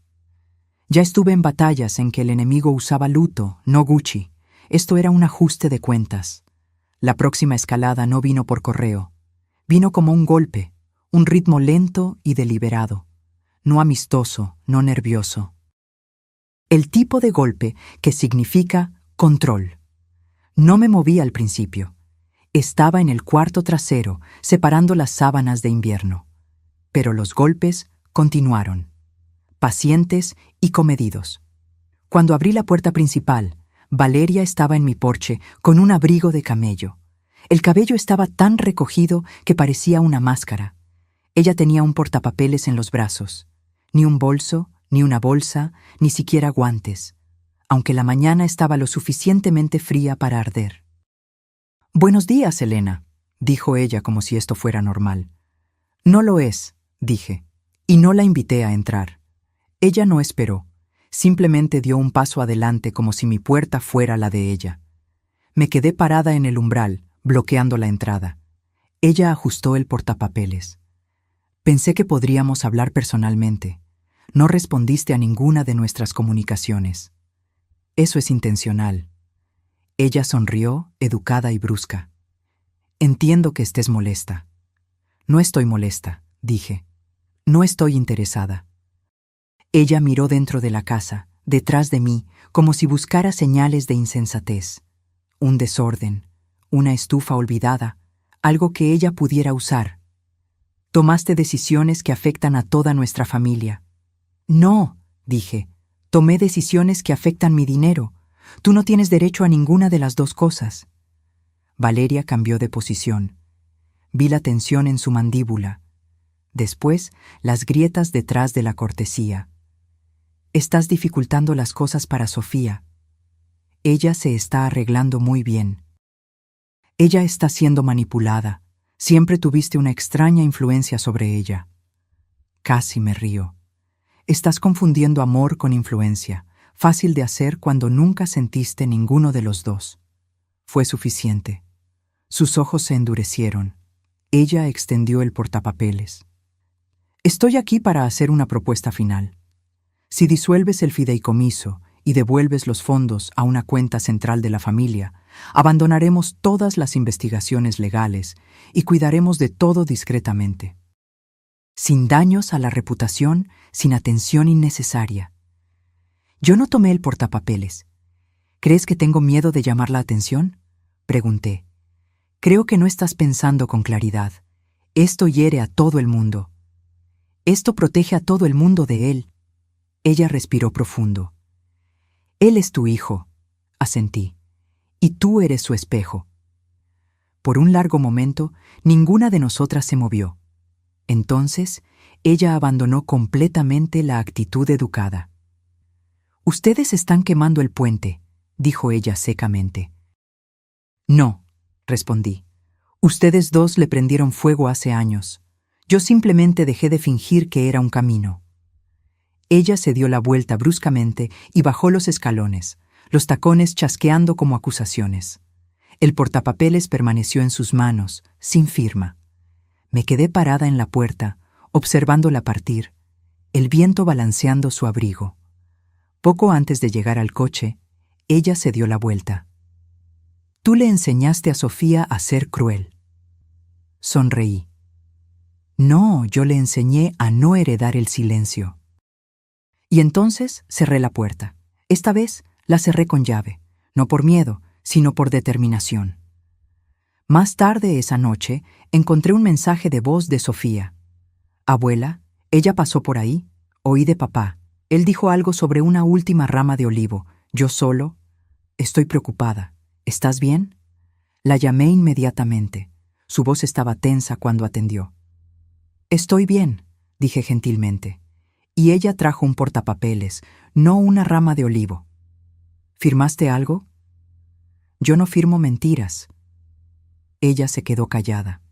Ya estuve en batallas en que el enemigo usaba luto, no Gucci. Esto era un ajuste de cuentas. La próxima escalada no vino por correo. Vino como un golpe. Un ritmo lento y deliberado, no amistoso, no nervioso. El tipo de golpe que significa control. No me moví al principio. Estaba en el cuarto trasero, separando las sábanas de invierno. Pero los golpes continuaron, pacientes y comedidos. Cuando abrí la puerta principal, Valeria estaba en mi porche con un abrigo de camello. El cabello estaba tan recogido que parecía una máscara. Ella tenía un portapapeles en los brazos. Ni un bolso, ni una bolsa, ni siquiera guantes, aunque la mañana estaba lo suficientemente fría para arder. «Buenos días, Elena», dijo ella como si esto fuera normal. «No lo es», dije, y no la invité a entrar. Ella no esperó, simplemente dio un paso adelante como si mi puerta fuera la de ella. Me quedé parada en el umbral, bloqueando la entrada. Ella ajustó el portapapeles. Pensé que podríamos hablar personalmente. No respondiste a ninguna de nuestras comunicaciones. Eso es intencional. Ella sonrió, educada y brusca. Entiendo que estés molesta. No estoy molesta, dije. No estoy interesada. Ella miró dentro de la casa, detrás de mí, como si buscara señales de insensatez. Un desorden, una estufa olvidada, algo que ella pudiera usar. Tomaste decisiones que afectan a toda nuestra familia. No, dije, tomé decisiones que afectan mi dinero. Tú no tienes derecho a ninguna de las dos cosas. Valeria cambió de posición. Vi la tensión en su mandíbula. Después, las grietas detrás de la cortesía. Estás dificultando las cosas para Sofía. Ella se está arreglando muy bien. Ella está siendo manipulada. Siempre tuviste una extraña influencia sobre ella. Casi me río. Estás confundiendo amor con influencia, fácil de hacer cuando nunca sentiste ninguno de los dos. Fue suficiente. Sus ojos se endurecieron. Ella extendió el portapapeles. Estoy aquí para hacer una propuesta final. Si disuelves el fideicomiso y devuelves los fondos a una cuenta central de la familia, abandonaremos todas las investigaciones legales y cuidaremos de todo discretamente. Sin daños a la reputación, sin atención innecesaria. Yo no tomé el portapapeles. ¿Crees que tengo miedo de llamar la atención?, pregunté. Creo que no estás pensando con claridad. Esto hiere a todo el mundo. Esto protege a todo el mundo de él. Ella respiró profundo. Él es tu hijo, asentí, y tú eres su espejo. Por un largo momento, ninguna de nosotras se movió. Entonces, ella abandonó completamente la actitud educada. «Ustedes están quemando el puente», dijo ella secamente. «No», respondí. «Ustedes dos le prendieron fuego hace años. Yo simplemente dejé de fingir que era un camino». Ella se dio la vuelta bruscamente y bajó los escalones, los tacones chasqueando como acusaciones. El portapapeles permaneció en sus manos, sin firma. Me quedé parada en la puerta, observándola partir, el viento balanceando su abrigo. Poco antes de llegar al coche, ella se dio la vuelta. «Tú le enseñaste a Sofía a ser cruel». Sonreí. «No, yo le enseñé a no heredar el silencio». Y entonces cerré la puerta. Esta vez la cerré con llave, no por miedo, sino por determinación. Más tarde esa noche encontré un mensaje de voz de Sofía. «Abuela, ella pasó por ahí. Oí de papá. Él dijo algo sobre una última rama de olivo. Yo solo. Estoy preocupada. ¿Estás bien?» La llamé inmediatamente. Su voz estaba tensa cuando atendió. «Estoy bien», dije gentilmente. Y ella trajo un portapapeles, no una rama de olivo. «¿Firmaste algo?» «Yo no firmo mentiras». Ella se quedó callada.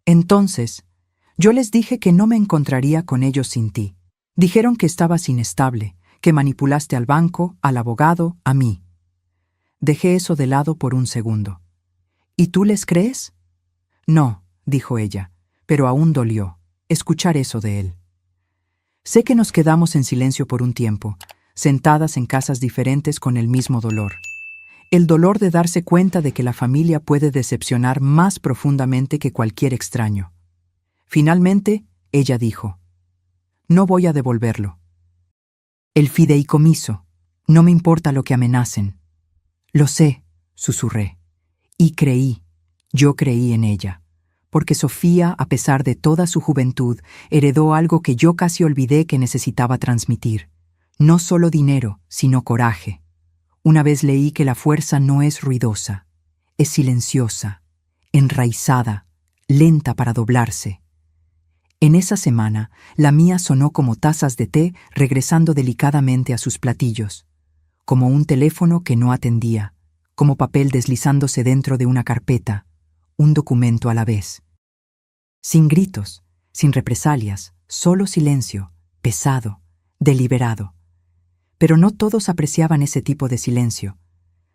«Entonces, yo les dije que no me encontraría con ellos sin ti. Dijeron que estabas inestable, que manipulaste al banco, al abogado, a mí». Dejé eso de lado por un segundo. «¿Y tú les crees?» «No», dijo ella, pero aún dolió escuchar eso de él. Sé que nos quedamos en silencio por un tiempo, sentadas en casas diferentes con el mismo dolor. El dolor de darse cuenta de que la familia puede decepcionar más profundamente que cualquier extraño. Finalmente, ella dijo: «No voy a devolverlo». «El fideicomiso. No me importa lo que amenacen». «Lo sé», susurré. Y yo creí en ella. Porque Sofía, a pesar de toda su juventud, heredó algo que yo casi olvidé que necesitaba transmitir. No solo dinero, sino coraje. Una vez leí que la fuerza no es ruidosa, es silenciosa, enraizada, lenta para doblarse. En esa semana, la mía sonó como tazas de té regresando delicadamente a sus platillos, como un teléfono que no atendía, como papel deslizándose dentro de una carpeta, un documento a la vez. Sin gritos, sin represalias, solo silencio, pesado, deliberado. Pero no todos apreciaban ese tipo de silencio.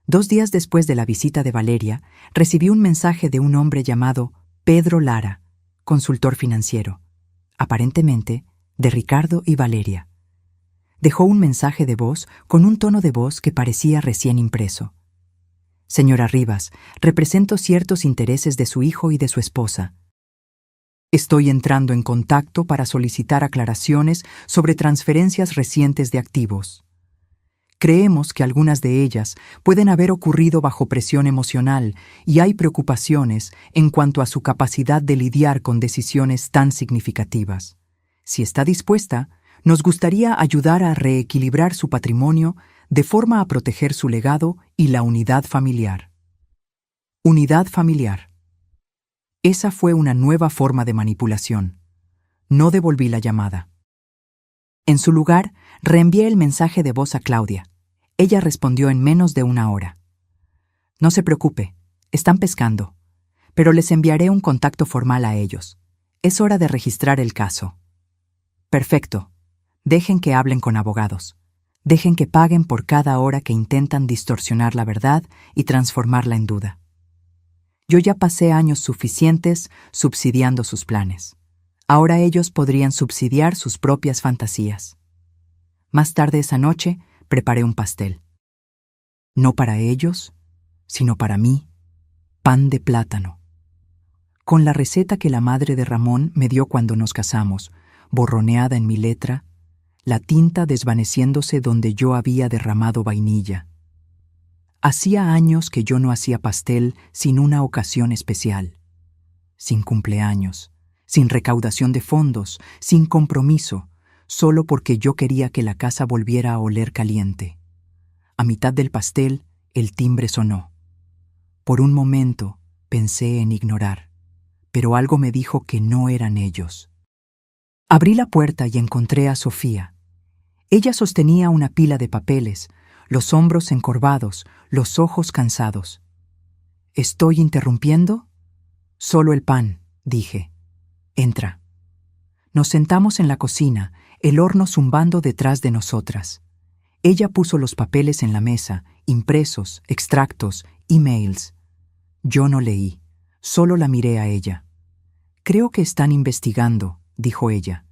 2 días después de la visita de Valeria, recibí un mensaje de un hombre llamado Pedro Lara, consultor financiero, aparentemente de Ricardo y Valeria. Dejó un mensaje de voz con un tono de voz que parecía recién impreso. «Señora Rivas, represento ciertos intereses de su hijo y de su esposa. Estoy entrando en contacto para solicitar aclaraciones sobre transferencias recientes de activos. Creemos que algunas de ellas pueden haber ocurrido bajo presión emocional y hay preocupaciones en cuanto a su capacidad de lidiar con decisiones tan significativas. Si está dispuesta, nos gustaría ayudar a reequilibrar su patrimonio de forma a proteger su legado y la unidad familiar». Unidad familiar. Esa fue una nueva forma de manipulación. No devolví la llamada. En su lugar, reenvié el mensaje de voz a Claudia. Ella respondió en menos de 1 hora. «No se preocupe, están pescando, pero les enviaré un contacto formal a ellos. Es hora de registrar el caso». «Perfecto. Dejen que hablen con abogados. Dejen que paguen por cada hora que intentan distorsionar la verdad y transformarla en duda. Yo ya pasé años suficientes subsidiando sus planes. Ahora ellos podrían subsidiar sus propias fantasías». Más tarde esa noche, preparé un pastel. No para ellos, sino para mí, pan de plátano. Con la receta que la madre de Ramón me dio cuando nos casamos, borroneada en mi letra, la tinta desvaneciéndose donde yo había derramado vainilla. Hacía años que yo no hacía pastel sin una ocasión especial, sin cumpleaños, sin recaudación de fondos, sin compromiso, solo porque yo quería que la casa volviera a oler caliente. A mitad del pastel, el timbre sonó. Por un momento, pensé en ignorar, pero algo me dijo que no eran ellos. Abrí la puerta y encontré a Sofía. Ella sostenía una pila de papeles, los hombros encorvados, los ojos cansados. «¿Estoy interrumpiendo?» «Solo el pan», dije. «Entra». Nos sentamos en la cocina, el horno zumbando detrás de nosotras. Ella puso los papeles en la mesa, impresos, extractos, emails. Yo no leí, solo la miré a ella. Creo que están investigando, dijo ella,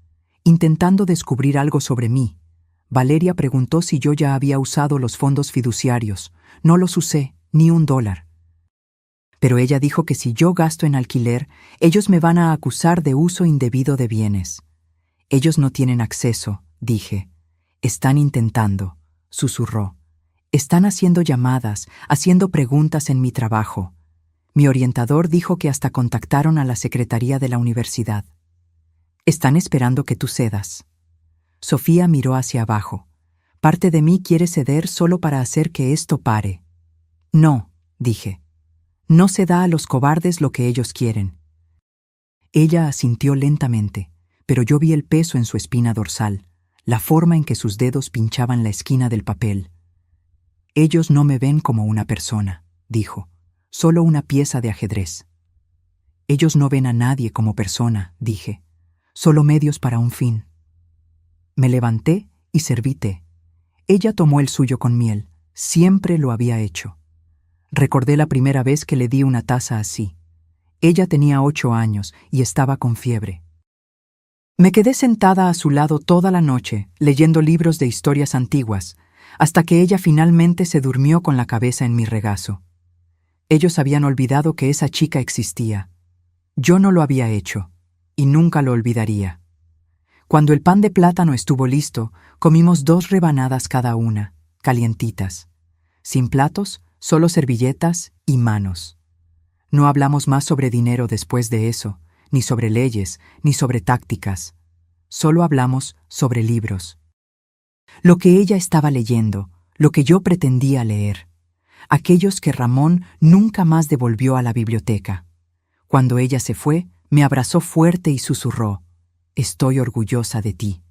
intentando descubrir algo sobre mí. Valeria preguntó si yo ya había usado los fondos fiduciarios. No los usé, ni $1. Pero ella dijo que si yo gasto en alquiler, ellos me van a acusar de uso indebido de bienes. Ellos no tienen acceso, dije. Están intentando, susurró. Están haciendo llamadas, haciendo preguntas en mi trabajo. Mi orientador dijo que hasta contactaron a la secretaría de la universidad. Están esperando que tú cedas. Sofía miró hacia abajo. Parte de mí quiere ceder solo para hacer que esto pare. No, dije. No se da a los cobardes lo que ellos quieren. Ella asintió lentamente, pero yo vi el peso en su espina dorsal, la forma en que sus dedos pinchaban la esquina del papel. Ellos no me ven como una persona, dijo, solo una pieza de ajedrez. Ellos no ven a nadie como persona, dije, solo medios para un fin. Me levanté y serví té. Ella tomó el suyo con miel, siempre lo había hecho. Recordé la primera vez que le di una taza así. Ella tenía 8 años y estaba con fiebre. Me quedé sentada a su lado toda la noche, leyendo libros de historias antiguas, hasta que ella finalmente se durmió con la cabeza en mi regazo. Ellos habían olvidado que esa chica existía. Yo no lo había hecho, y nunca lo olvidaría. Cuando el pan de plátano estuvo listo, comimos 2 rebanadas cada una, calientitas. Sin platos, solo servilletas y manos. No hablamos más sobre dinero después de eso, ni sobre leyes, ni sobre tácticas. Solo hablamos sobre libros. Lo que ella estaba leyendo, lo que yo pretendía leer. Aquellos que Ramón nunca más devolvió a la biblioteca. Cuando ella se fue, me abrazó fuerte y susurró: «Estoy orgullosa de ti».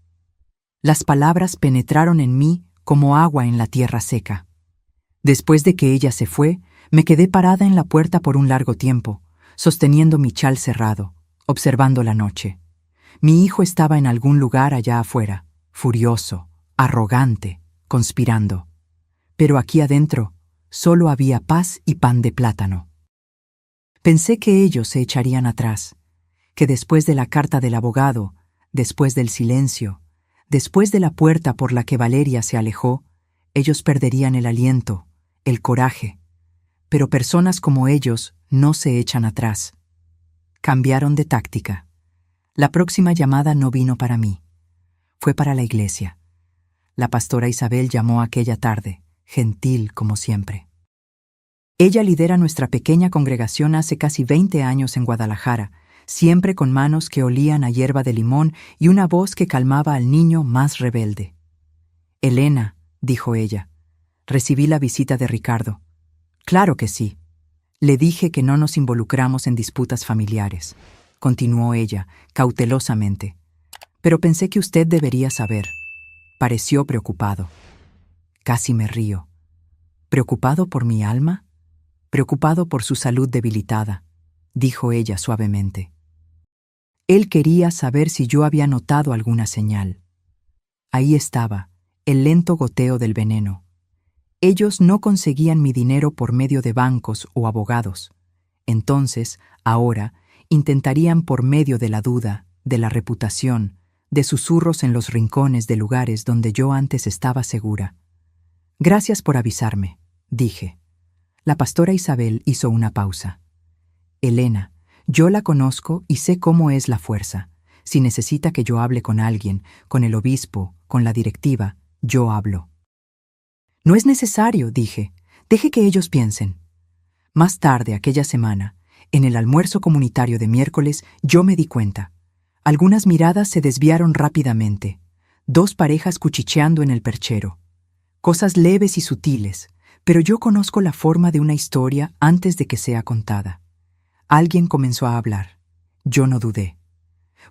Las palabras penetraron en mí como agua en la tierra seca. Después de que ella se fue, me quedé parada en la puerta por un largo tiempo, sosteniendo mi chal cerrado, observando la noche. Mi hijo estaba en algún lugar allá afuera, furioso, arrogante, conspirando. Pero aquí adentro solo había paz y pan de plátano. Pensé que ellos se echarían atrás, que después de la carta del abogado, después del silencio, después de la puerta por la que Valeria se alejó, ellos perderían el aliento, el coraje. Pero personas como ellos no se echan atrás. Cambiaron de táctica. La próxima llamada no vino para mí. Fue para la iglesia. La pastora Isabel llamó aquella tarde, gentil como siempre. Ella lidera nuestra pequeña congregación hace casi 20 años en Guadalajara, siempre con manos que olían a hierba de limón y una voz que calmaba al niño más rebelde. «Elena», dijo ella, «recibí la visita de Ricardo». «Claro que sí. Le dije que no nos involucramos en disputas familiares», continuó ella, cautelosamente. «Pero pensé que usted debería saber». Pareció preocupado. Casi me río. ¿Preocupado por mi alma? Preocupado por su salud debilitada, dijo ella suavemente. Él quería saber si yo había notado alguna señal. Ahí estaba, el lento goteo del veneno. Ellos no conseguían mi dinero por medio de bancos o abogados. Entonces, ahora, intentarían por medio de la duda, de la reputación, de susurros en los rincones de lugares donde yo antes estaba segura. «Gracias por avisarme», dije. La pastora Isabel hizo una pausa. «Elena, yo la conozco y sé cómo es la fuerza. Si necesita que yo hable con alguien, con el obispo, con la directiva, yo hablo». «No es necesario», dije. «Deje que ellos piensen». Más tarde aquella semana, en el almuerzo comunitario de miércoles, yo me di cuenta. Algunas miradas se desviaron rápidamente. 2 parejas cuchicheando en el perchero. Cosas leves y sutiles, pero yo conozco la forma de una historia antes de que sea contada. Alguien comenzó a hablar. Yo no dudé.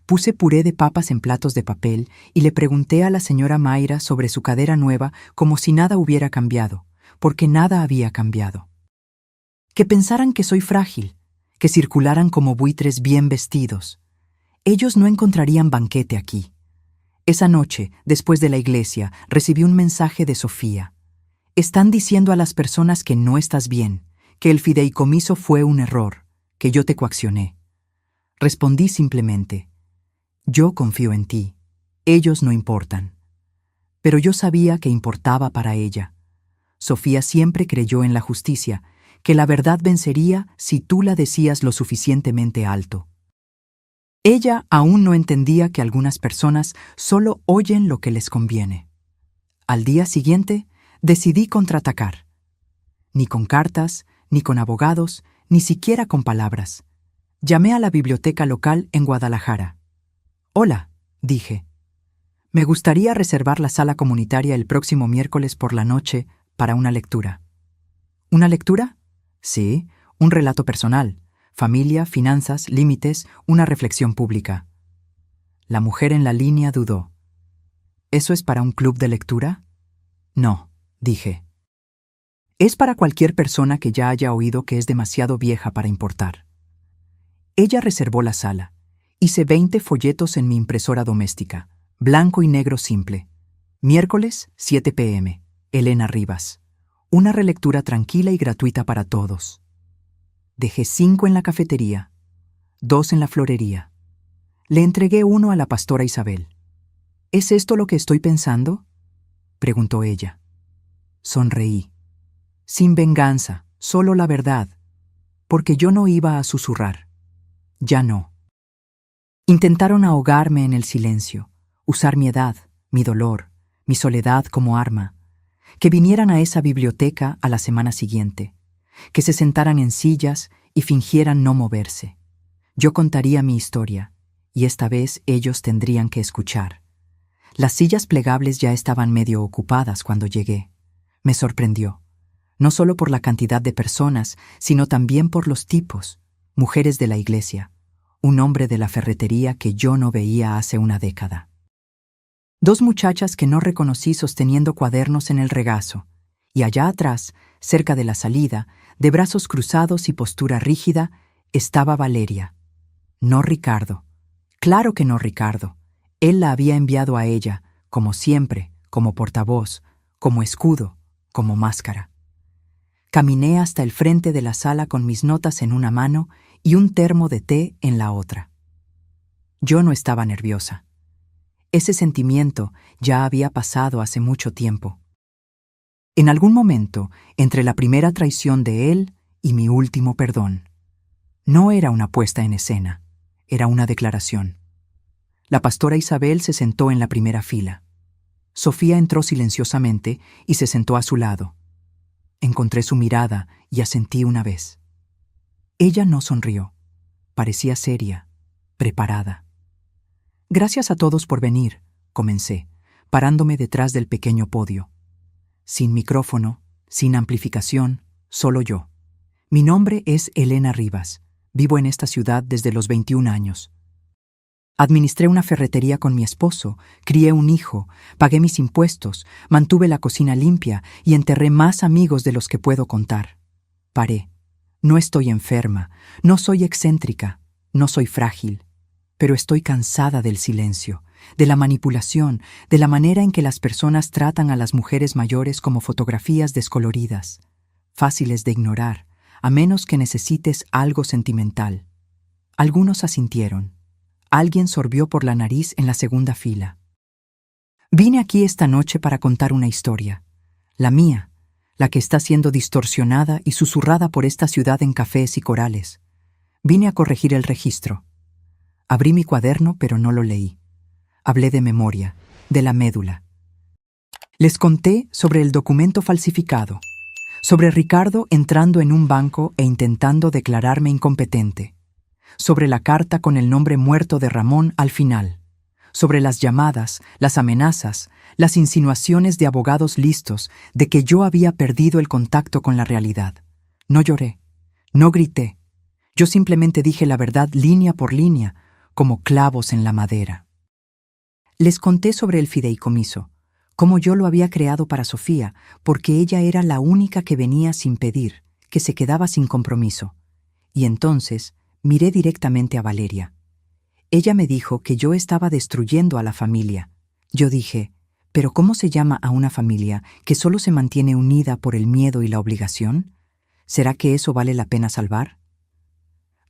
Puse puré de papas en platos de papel y le pregunté a la señora Mayra sobre su cadera nueva como si nada hubiera cambiado, porque nada había cambiado. Que pensaran que soy frágil, que circularan como buitres bien vestidos. Ellos no encontrarían banquete aquí. Esa noche, después de la iglesia, recibí un mensaje de Sofía. Están diciendo a las personas que no estás bien, que el fideicomiso fue un error, que yo te coaccioné. Respondí simplemente, yo confío en ti, ellos no importan. Pero yo sabía que importaba para ella. Sofía siempre creyó en la justicia, que la verdad vencería si tú la decías lo suficientemente alto. Ella aún no entendía que algunas personas solo oyen lo que les conviene. Al día siguiente, decidí contraatacar. Ni con cartas, ni con abogados, ni siquiera con palabras. Llamé a la biblioteca local en Guadalajara. Hola, dije. Me gustaría reservar la sala comunitaria el próximo miércoles por la noche para una lectura. ¿Una lectura? Sí, un relato personal. Familia, finanzas, límites, una reflexión pública. La mujer en la línea dudó. ¿Eso es para un club de lectura? No, dije. Es para cualquier persona que ya haya oído que es demasiado vieja para importar. Ella reservó la sala. Hice 20 folletos en mi impresora doméstica, blanco y negro simple. Miércoles, 7 p.m. Elena Rivas. Una relectura tranquila y gratuita para todos. Dejé 5 en la cafetería, 2 en la florería. Le entregué uno a la pastora Isabel. ¿Es esto lo que estoy pensando?, preguntó ella. Sonreí. Sin venganza, solo la verdad, porque yo no iba a susurrar. Ya no. Intentaron ahogarme en el silencio, usar mi edad, mi dolor, mi soledad como arma, que vinieran a esa biblioteca a la semana siguiente, que se sentaran en sillas y fingieran no moverse. Yo contaría mi historia, y esta vez ellos tendrían que escuchar. Las sillas plegables ya estaban medio ocupadas cuando llegué. Me sorprendió, no solo por la cantidad de personas, sino también por los tipos, mujeres de la iglesia, un hombre de la ferretería que yo no veía hace una década. 2 muchachas que no reconocí sosteniendo cuadernos en el regazo, y allá atrás, cerca de la salida, de brazos cruzados y postura rígida, estaba Valeria. No Ricardo. Claro que no Ricardo. Él la había enviado a ella, como siempre, como portavoz, como escudo, como máscara. Caminé hasta el frente de la sala con mis notas en una mano y un termo de té en la otra. Yo no estaba nerviosa. Ese sentimiento ya había pasado hace mucho tiempo. En algún momento, entre la primera traición de él y mi último perdón. No era una puesta en escena, era una declaración. La pastora Isabel se sentó en la primera fila. Sofía entró silenciosamente y se sentó a su lado. Encontré su mirada y asentí una vez. Ella no sonrió. Parecía seria, preparada. Gracias a todos por venir, comencé, parándome detrás del pequeño podio. Sin micrófono, sin amplificación, solo yo. Mi nombre es Elena Rivas. Vivo en esta ciudad desde los 21 años. Administré una ferretería con mi esposo, crié un hijo, pagué mis impuestos, mantuve la cocina limpia y enterré más amigos de los que puedo contar. Paré. No estoy enferma, no soy excéntrica, no soy frágil, pero estoy cansada del silencio, de la manipulación, de la manera en que las personas tratan a las mujeres mayores como fotografías descoloridas, fáciles de ignorar, a menos que necesites algo sentimental. Algunos asintieron. Alguien sorbió por la nariz en la segunda fila. Vine aquí esta noche para contar una historia, la mía, la que está siendo distorsionada y susurrada por esta ciudad en cafés y corales. Vine a corregir el registro. Abrí mi cuaderno, pero no lo leí. Hablé de memoria, de la médula. Les conté sobre el documento falsificado, sobre Ricardo entrando en un banco e intentando declararme incompetente, sobre la carta con el nombre muerto de Ramón al final, sobre las llamadas, las amenazas, las insinuaciones de abogados listos de que yo había perdido el contacto con la realidad. No lloré, no grité. Yo simplemente dije la verdad línea por línea, como clavos en la madera. Les conté sobre el fideicomiso, cómo yo lo había creado para Sofía, porque ella era la única que venía sin pedir, que se quedaba sin compromiso. Y entonces miré directamente a Valeria. Ella me dijo que yo estaba destruyendo a la familia, Yo dije, ¿pero cómo se llama a una familia que solo se mantiene unida por el miedo y la obligación? ¿Será que eso vale la pena salvar?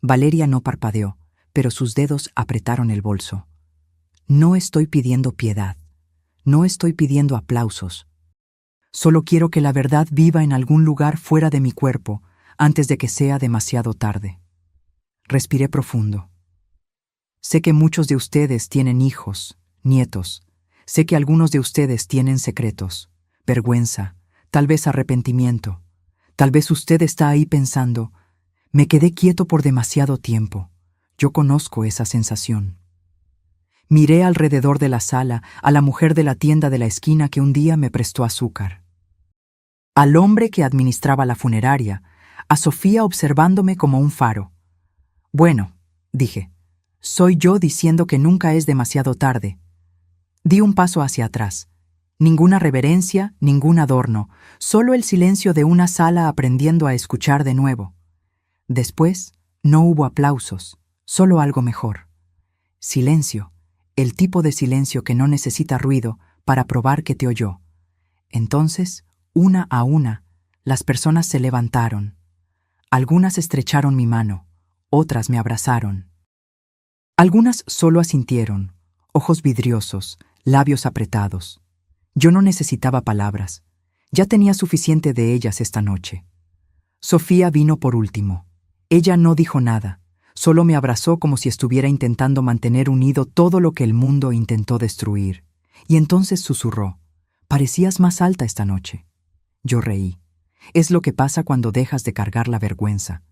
Valeria no parpadeó, pero sus dedos apretaron el bolso. No estoy pidiendo piedad. No estoy pidiendo aplausos. Solo quiero que la verdad viva en algún lugar fuera de mi cuerpo antes de que sea demasiado tarde. Respiré profundo. Sé que muchos de ustedes tienen hijos, nietos. Sé que algunos de ustedes tienen secretos, vergüenza, tal vez arrepentimiento. Tal vez usted está ahí pensando, me quedé quieto por demasiado tiempo. Yo conozco esa sensación. Miré alrededor de la sala a la mujer de la tienda de la esquina que un día me prestó azúcar. Al hombre que administraba la funeraria, a Sofía observándome como un faro. Bueno, dije, soy yo diciendo que nunca es demasiado tarde. Di un paso hacia atrás. Ninguna reverencia, ningún adorno, solo el silencio de una sala aprendiendo a escuchar de nuevo. Después, no hubo aplausos, solo algo mejor. Silencio, el tipo de silencio que no necesita ruido para probar que te oyó. Entonces, una a una, las personas se levantaron. Algunas estrecharon mi mano, otras me abrazaron. Algunas solo asintieron, ojos vidriosos, labios apretados. Yo no necesitaba palabras. Ya tenía suficiente de ellas esta noche. Sofía vino por último. Ella no dijo nada, solo me abrazó como si estuviera intentando mantener unido todo lo que el mundo intentó destruir. Y entonces susurró, «Parecías más alta esta noche». Yo reí. Es lo que pasa cuando dejas de cargar la vergüenza.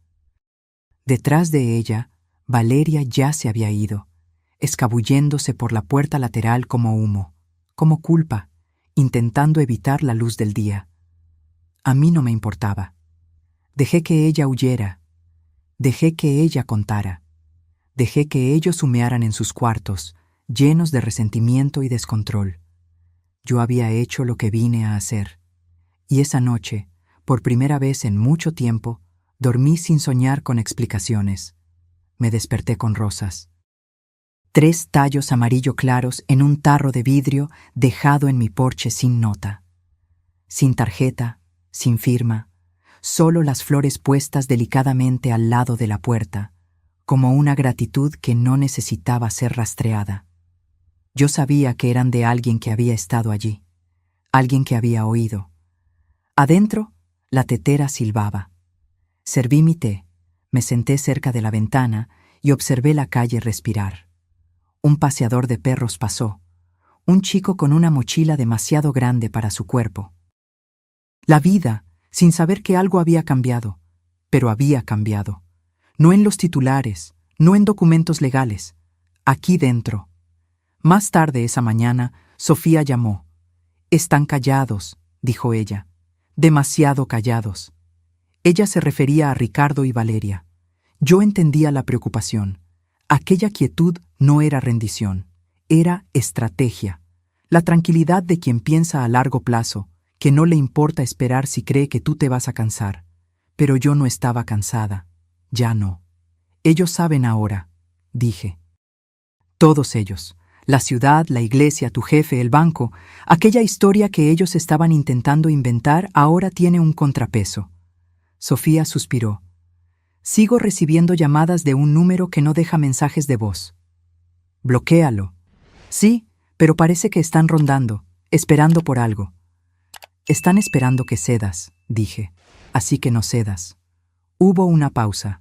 Detrás de ella, Valeria ya se había ido, escabulléndose por la puerta lateral como humo, como culpa, intentando evitar la luz del día. A mí no me importaba. Dejé que ella huyera. Dejé que ella contara. Dejé que ellos humearan en sus cuartos, llenos de resentimiento y descontrol. Yo había hecho lo que vine a hacer. Y esa noche, por primera vez en mucho tiempo, dormí sin soñar con explicaciones. Me desperté con rosas. 3 tallos amarillo claros en un tarro de vidrio dejado en mi porche sin nota. Sin tarjeta, sin firma, solo las flores puestas delicadamente al lado de la puerta, como una gratitud que no necesitaba ser rastreada. Yo sabía que eran de alguien que había estado allí, alguien que había oído. Adentro, la tetera silbaba. Serví mi té, me senté cerca de la ventana y observé la calle respirar. Un paseador de perros pasó, un chico con una mochila demasiado grande para su cuerpo. La vida, sin saber que algo había cambiado, pero había cambiado. No en los titulares, no en documentos legales, aquí dentro. Más tarde esa mañana, Sofía llamó. «Están callados», dijo ella, «demasiado callados». Ella se refería a Ricardo y Valeria. Yo entendía la preocupación. Aquella quietud no era rendición, era estrategia. La tranquilidad de quien piensa a largo plazo, que no le importa esperar si cree que tú te vas a cansar. Pero yo no estaba cansada. Ya no. Ellos saben ahora, dije. Todos ellos. La ciudad, la iglesia, tu jefe, el banco. Aquella historia que ellos estaban intentando inventar ahora tiene un contrapeso. Sofía suspiró. Sigo recibiendo llamadas de un número que no deja mensajes de voz. Bloquéalo. Sí, pero parece que están rondando, esperando por algo. Están esperando que cedas, dije. Así que no cedas. Hubo una pausa.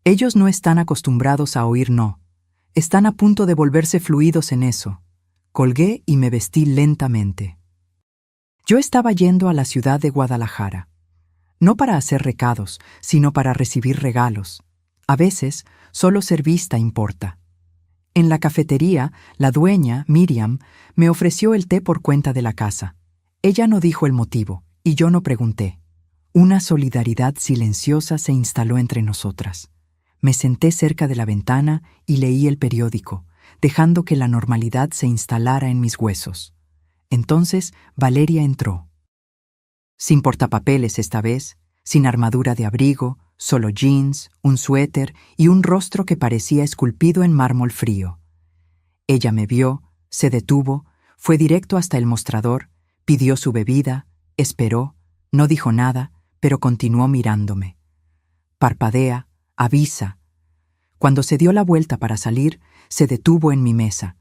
Ellos no están acostumbrados a oír no. Están a punto de volverse fluidos en eso. Colgué y me vestí lentamente. Yo estaba yendo a la ciudad de Guadalajara. No para hacer recados, sino para recibir regalos. A veces, solo ser vista importa. En la cafetería, la dueña, Miriam, me ofreció el té por cuenta de la casa. Ella no dijo el motivo, y yo no pregunté. Una solidaridad silenciosa se instaló entre nosotras. Me senté cerca de la ventana y leí el periódico, dejando que la normalidad se instalara en mis huesos. Entonces, Valeria entró. Sin portapapeles esta vez, sin armadura de abrigo, solo jeans, un suéter y un rostro que parecía esculpido en mármol frío. Ella me vio, se detuvo, Fue directo hasta el mostrador, pidió su bebida, esperó, no dijo nada, pero continuó mirándome. Parpadea, avisa. Cuando se dio la vuelta para salir, se detuvo en mi mesa.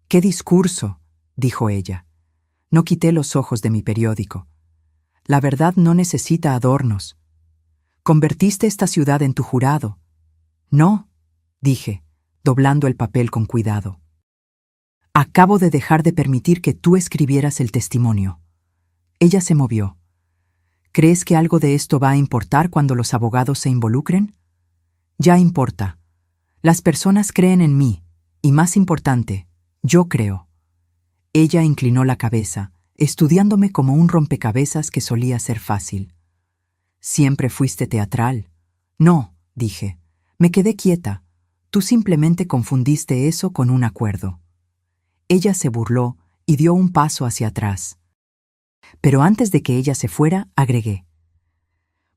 «¡Qué discurso!», dijo ella. No quité los ojos de mi periódico. «La verdad no necesita adornos. Convertiste esta ciudad en tu jurado». «No», dije, doblando el papel con cuidado. «Acabo de dejar de permitir que tú escribieras el testimonio». Ella se movió. «¿Crees que algo de esto va a importar cuando los abogados se involucren?». «Ya importa. Las personas creen en mí, y más importante, yo creo». Ella inclinó la cabeza, estudiándome como un rompecabezas que solía ser fácil. «¿Siempre fuiste teatral?». «No», dije. «Me quedé quieta. Tú simplemente confundiste eso con un acuerdo». Ella se burló y dio un paso hacia atrás. Pero antes de que ella se fuera, agregué: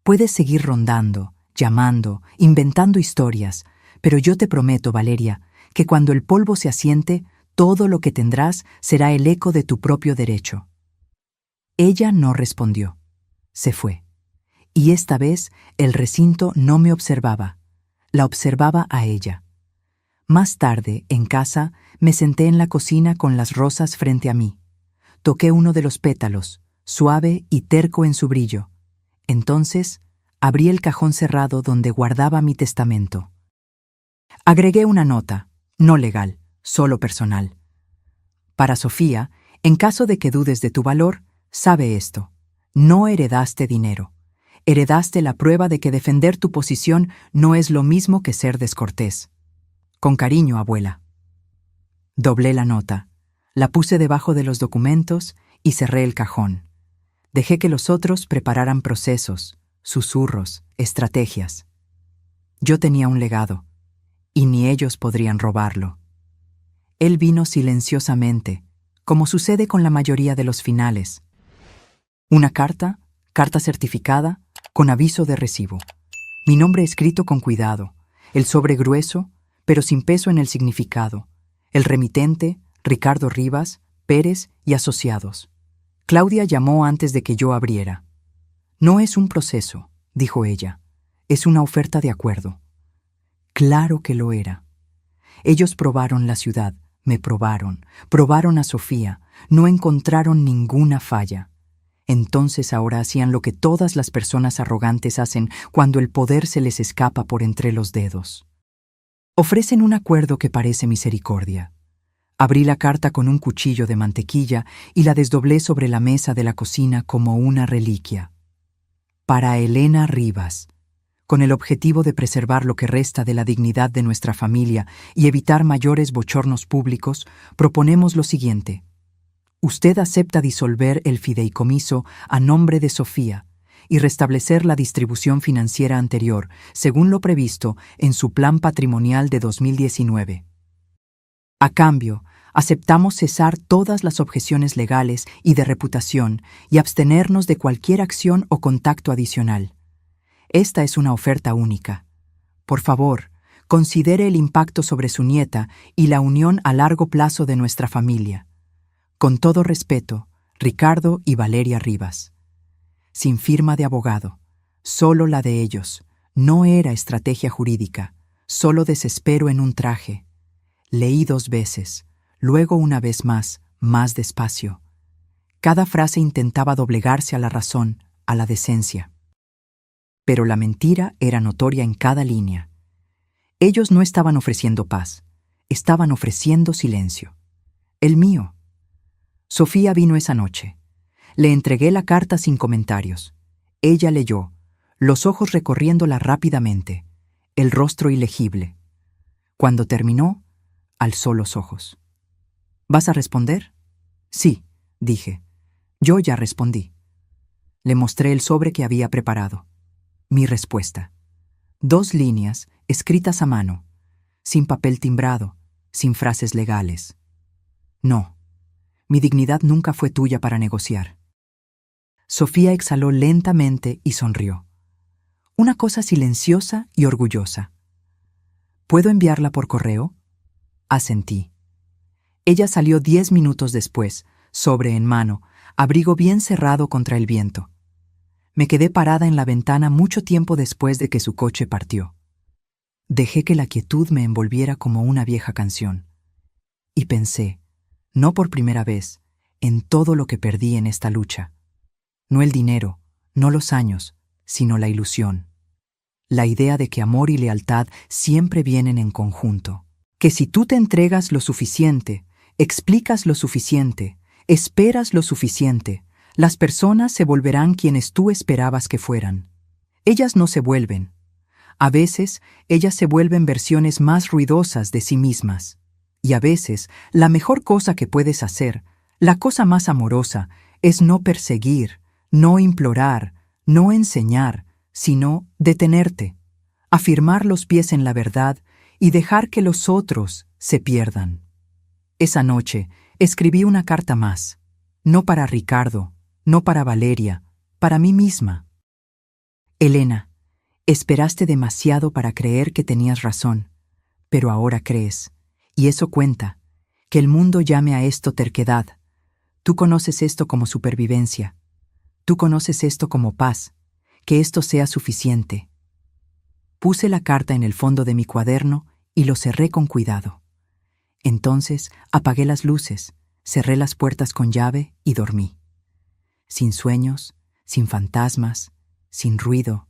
«Puedes seguir rondando, llamando, inventando historias, pero yo te prometo, Valeria, que cuando el polvo se asiente, todo lo que tendrás será el eco de tu propio derecho». Ella no respondió. Se fue. Y esta vez el recinto no me observaba. La observaba a ella. Más tarde, en casa, me senté en la cocina con las rosas frente a mí. Toqué uno de los pétalos, suave y terco en su brillo. Entonces, abrí el cajón cerrado donde guardaba mi testamento. Agregué una nota, no legal, solo personal. Para Sofía, en caso de que dudes de tu valor, sabe esto: no heredaste dinero. Heredaste la prueba de que defender tu posición no es lo mismo que ser descortés. Con cariño, abuela. Doblé la nota, la puse debajo de los documentos y cerré el cajón. Dejé que los otros prepararan procesos, susurros, estrategias. Yo tenía un legado, y ni ellos podrían robarlo. Él vino silenciosamente, como sucede con la mayoría de los finales. Una carta certificada, con aviso de recibo. Mi nombre escrito con cuidado, el sobre grueso, pero sin peso en el significado. El remitente, Ricardo Rivas, Pérez y Asociados. Claudia llamó antes de que yo abriera. «No es un proceso», dijo ella. «Es una oferta de acuerdo». Claro que lo era. Ellos probaron la ciudad, me probaron a Sofía, no encontraron ninguna falla. Entonces ahora hacían lo que todas las personas arrogantes hacen cuando el poder se les escapa por entre los dedos. Ofrecen un acuerdo que parece misericordia. Abrí la carta con un cuchillo de mantequilla y la desdoblé sobre la mesa de la cocina como una reliquia. Para Elena Rivas, con el objetivo de preservar lo que resta de la dignidad de nuestra familia y evitar mayores bochornos públicos, proponemos lo siguiente. Usted acepta disolver el fideicomiso a nombre de Sofía y restablecer la distribución financiera anterior, según lo previsto en su plan patrimonial de 2019. A cambio, aceptamos cesar todas las objeciones legales y de reputación y abstenernos de cualquier acción o contacto adicional. Esta es una oferta única. Por favor, considere el impacto sobre su nieta y la unión a largo plazo de nuestra familia. Con todo respeto, Ricardo y Valeria Rivas. Sin firma de abogado, solo la de ellos. No era estrategia jurídica, solo desespero en un traje. Leí 2 veces, luego una vez más despacio. Cada frase intentaba doblegarse a la razón, a la decencia. Pero la mentira era notoria en cada línea. Ellos no estaban ofreciendo paz, estaban ofreciendo silencio. El mío. Sofía vino esa noche. Le entregué la carta sin comentarios. Ella leyó, los ojos recorriéndola rápidamente, el rostro ilegible. Cuando terminó, alzó los ojos. ¿Vas a responder? Sí, dije. Yo ya respondí. Le mostré el sobre que había preparado. Mi respuesta. 2 líneas, escritas a mano, sin papel timbrado, sin frases legales. No. Mi dignidad nunca fue tuya para negociar. Sofía exhaló lentamente y sonrió. Una cosa silenciosa y orgullosa. ¿Puedo enviarla por correo? Asentí. Ella salió 10 minutos después, sobre en mano, abrigo bien cerrado contra el viento. Me quedé parada en la ventana mucho tiempo después de que su coche partió. Dejé que la quietud me envolviera como una vieja canción. Y pensé, no por primera vez, en todo lo que perdí en esta lucha. No el dinero, no los años, sino la ilusión. La idea de que amor y lealtad siempre vienen en conjunto. Que si tú te entregas lo suficiente, explicas lo suficiente, esperas lo suficiente, las personas se volverán quienes tú esperabas que fueran. Ellas no se vuelven. A veces, ellas se vuelven versiones más ruidosas de sí mismas. Y a veces, la mejor cosa que puedes hacer, la cosa más amorosa, es no perseguir, no implorar, no enseñar, sino detenerte, afirmar los pies en la verdad y dejar que los otros se pierdan. Esa noche escribí una carta más, no para Ricardo, no para Valeria, para mí misma. Elena, esperaste demasiado para creer que tenías razón, pero ahora crees, y eso cuenta, que el mundo llame a esto terquedad. Tú conoces esto como supervivencia, tú conoces esto como paz, que esto sea suficiente. Puse la carta en el fondo de mi cuaderno y lo cerré con cuidado. Entonces apagué las luces, cerré las puertas con llave y dormí. Sin sueños, sin fantasmas, sin ruido,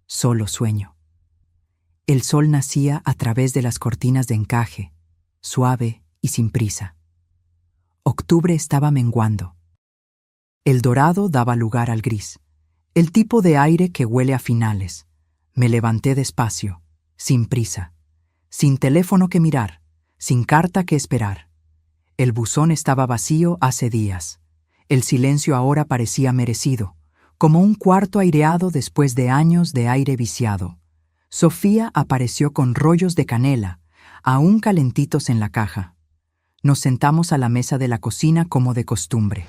solo sueño. El sol nacía a través de las cortinas de encaje, suave y sin prisa. Octubre estaba menguando. El dorado daba lugar al gris, el tipo de aire que huele a finales. Me levanté despacio, sin prisa, sin teléfono que mirar, sin carta que esperar. El buzón estaba vacío hace días. El silencio ahora parecía merecido, como un cuarto aireado después de años de aire viciado. Sofía apareció con rollos de canela, aún calentitos en la caja. Nos sentamos a la mesa de la cocina como de costumbre.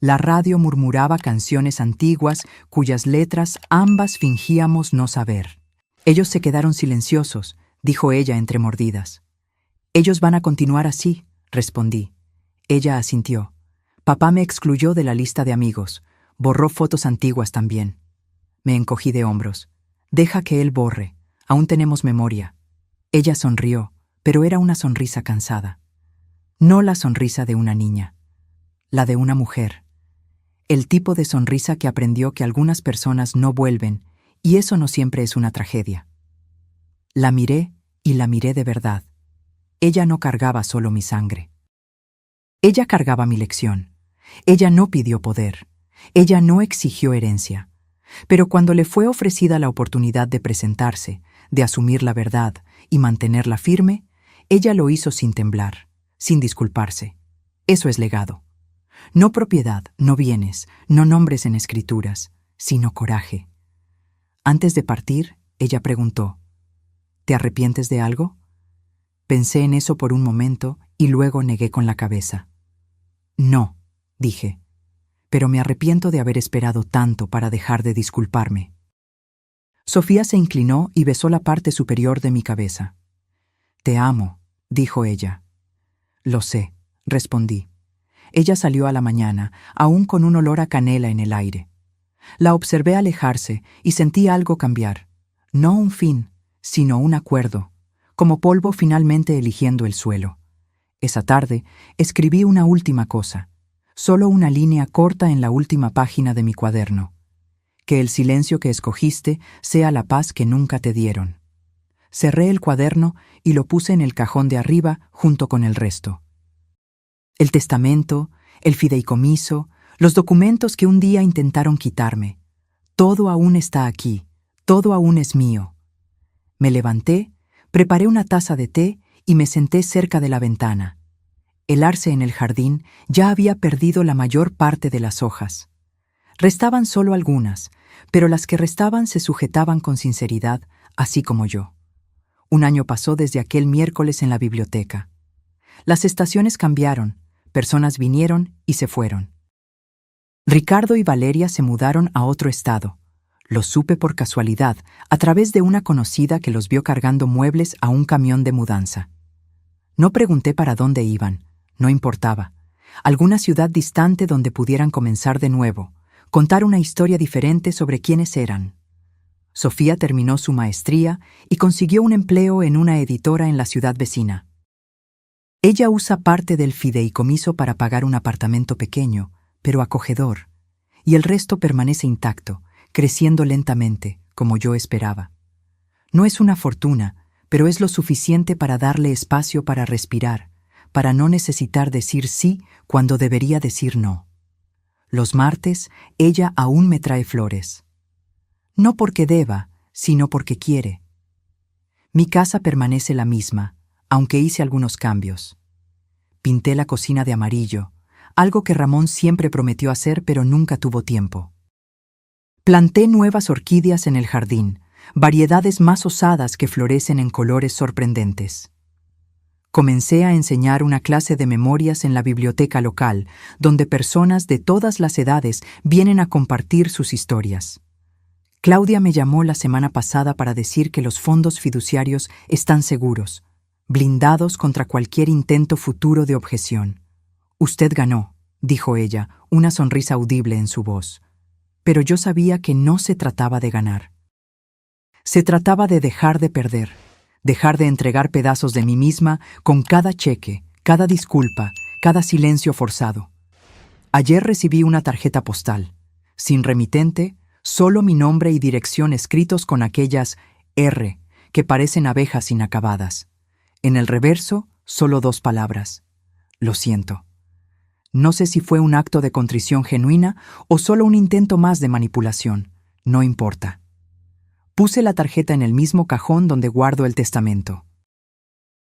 La radio murmuraba canciones antiguas cuyas letras ambas fingíamos no saber. Ellos se quedaron silenciosos, dijo ella entre mordidas. Ellos van a continuar así, respondí. Ella asintió. Papá me excluyó de la lista de amigos. Borró fotos antiguas también. Me encogí de hombros. Deja que él borre. Aún tenemos memoria. Ella sonrió, pero era una sonrisa cansada. No la sonrisa de una niña. La de una mujer. El tipo de sonrisa que aprendió que algunas personas no vuelven, y eso no siempre es una tragedia. La miré y la miré de verdad. Ella no cargaba solo mi sangre. Ella cargaba mi lección. Ella no pidió poder. Ella no exigió herencia. Pero cuando le fue ofrecida la oportunidad de presentarse, de asumir la verdad y mantenerla firme, ella lo hizo sin temblar, sin disculparse. Eso es legado. No propiedad, no bienes, no nombres en escrituras, sino coraje. Antes de partir, ella preguntó, ¿te arrepientes de algo? Pensé en eso por un momento y luego negué con la cabeza. No, dije, pero me arrepiento de haber esperado tanto para dejar de disculparme. Sofía se inclinó y besó la parte superior de mi cabeza. Te amo, dijo ella. Lo sé, respondí. Ella salió a la mañana, aún con un olor a canela en el aire. La observé alejarse y sentí algo cambiar. No un fin, sino un acuerdo, como polvo finalmente eligiendo el suelo. Esa tarde escribí una última cosa, solo una línea corta en la última página de mi cuaderno. Que el silencio que escogiste sea la paz que nunca te dieron. Cerré el cuaderno y lo puse en el cajón de arriba junto con el resto. El testamento, el fideicomiso, los documentos que un día intentaron quitarme. Todo aún está aquí, todo aún es mío. Me levanté, preparé una taza de té y me senté cerca de la ventana. El arce en el jardín ya había perdido la mayor parte de las hojas. Restaban solo algunas, pero las que restaban se sujetaban con sinceridad, así como yo. Un año pasó desde aquel miércoles en la biblioteca. Las estaciones cambiaron, personas vinieron y se fueron. Ricardo y Valeria se mudaron a otro estado. Lo supe por casualidad, a través de una conocida que los vio cargando muebles a un camión de mudanza. No pregunté para dónde iban, no importaba. Alguna ciudad distante donde pudieran comenzar de nuevo, contar una historia diferente sobre quiénes eran. Sofía terminó su maestría y consiguió un empleo en una editora en la ciudad vecina. Ella usa parte del fideicomiso para pagar un apartamento pequeño, pero acogedor, y el resto permanece intacto, creciendo lentamente, como yo esperaba. No es una fortuna, pero es lo suficiente para darle espacio para respirar, para no necesitar decir sí cuando debería decir no. Los martes, ella aún me trae flores. No porque deba, sino porque quiere. Mi casa permanece la misma, aunque hice algunos cambios. Pinté la cocina de amarillo, algo que Ramón siempre prometió hacer pero nunca tuvo tiempo. Planté nuevas orquídeas en el jardín, variedades más osadas que florecen en colores sorprendentes. Comencé a enseñar una clase de memorias en la biblioteca local, donde personas de todas las edades vienen a compartir sus historias. Claudia me llamó la semana pasada para decir que los fondos fiduciarios están seguros, blindados contra cualquier intento futuro de objeción. «Usted ganó», dijo ella, una sonrisa audible en su voz. Pero yo sabía que no se trataba de ganar. Se trataba de dejar de perder, dejar de entregar pedazos de mí misma con cada cheque, cada disculpa, cada silencio forzado. Ayer recibí una tarjeta postal, sin remitente, solo mi nombre y dirección escritos con aquellas R que parecen abejas inacabadas. En el reverso, solo 2 palabras: lo siento. No sé si fue un acto de contrición genuina o solo un intento más de manipulación. No importa. Puse la tarjeta en el mismo cajón donde guardo el testamento.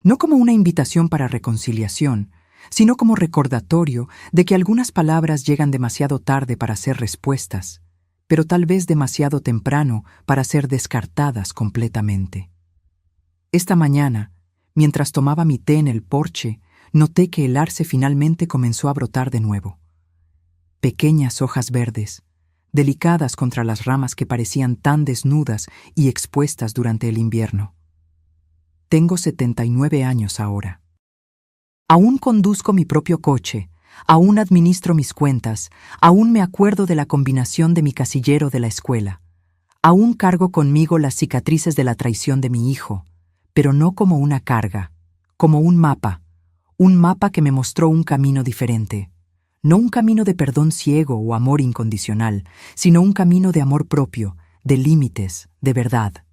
No como una invitación para reconciliación, sino como recordatorio de que algunas palabras llegan demasiado tarde para ser respuestas, pero tal vez demasiado temprano para ser descartadas completamente. Esta mañana, mientras tomaba mi té en el porche, noté que el arce finalmente comenzó a brotar de nuevo. Pequeñas hojas verdes, delicadas contra las ramas que parecían tan desnudas y expuestas durante el invierno. Tengo 79 años ahora. Aún conduzco mi propio coche, aún administro mis cuentas, aún me acuerdo de la combinación de mi casillero de la escuela. Aún cargo conmigo las cicatrices de la traición de mi hijo, pero no como una carga, como un mapa que me mostró un camino diferente. No un camino de perdón ciego o amor incondicional, sino un camino de amor propio, de límites, de verdad.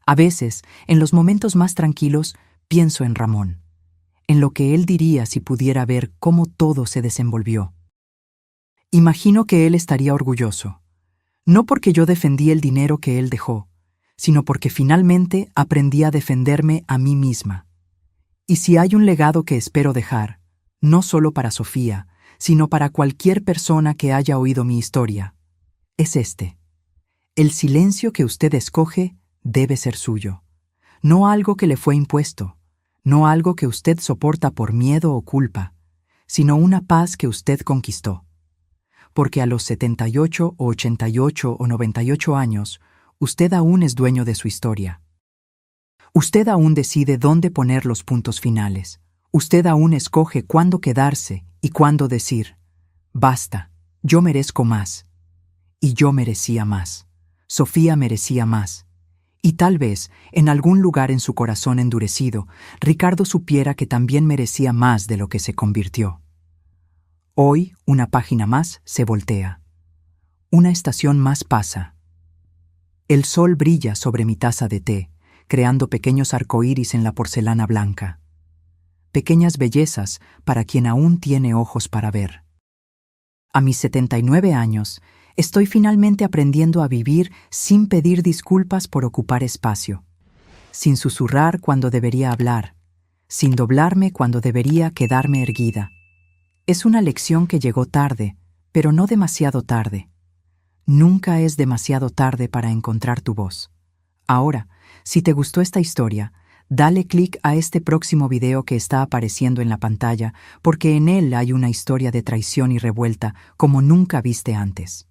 A veces, en los momentos más tranquilos, pienso en Ramón, en lo que él diría si pudiera ver cómo todo se desenvolvió. Imagino que él estaría orgulloso, no porque yo defendí el dinero que él dejó, sino porque finalmente aprendí a defenderme a mí misma. Y si hay un legado que espero dejar, no solo para Sofía, sino para cualquier persona que haya oído mi historia, es este: el silencio que usted escoge debe ser suyo, no algo que le fue impuesto, no algo que usted soporta por miedo o culpa, sino una paz que usted conquistó. Porque a los 78 o 88 o 98 años, usted aún es dueño de su historia. Usted aún decide dónde poner los puntos finales. Usted aún escoge cuándo quedarse y cuándo decir: basta, yo merezco más. Y yo merecía más. Sofía merecía más. Y tal vez, en algún lugar en su corazón endurecido, Ricardo supiera que también merecía más de lo que se convirtió. Hoy, una página más se voltea. Una estación más pasa. El sol brilla sobre mi taza de té, creando pequeños arcoíris en la porcelana blanca. Pequeñas bellezas para quien aún tiene ojos para ver. A mis 79 años, estoy finalmente aprendiendo a vivir sin pedir disculpas por ocupar espacio, sin susurrar cuando debería hablar, sin doblarme cuando debería quedarme erguida. Es una lección que llegó tarde, pero no demasiado tarde. Nunca es demasiado tarde para encontrar tu voz. Ahora, si te gustó esta historia, dale clic a este próximo video que está apareciendo en la pantalla, porque en él hay una historia de traición y revuelta como nunca viste antes.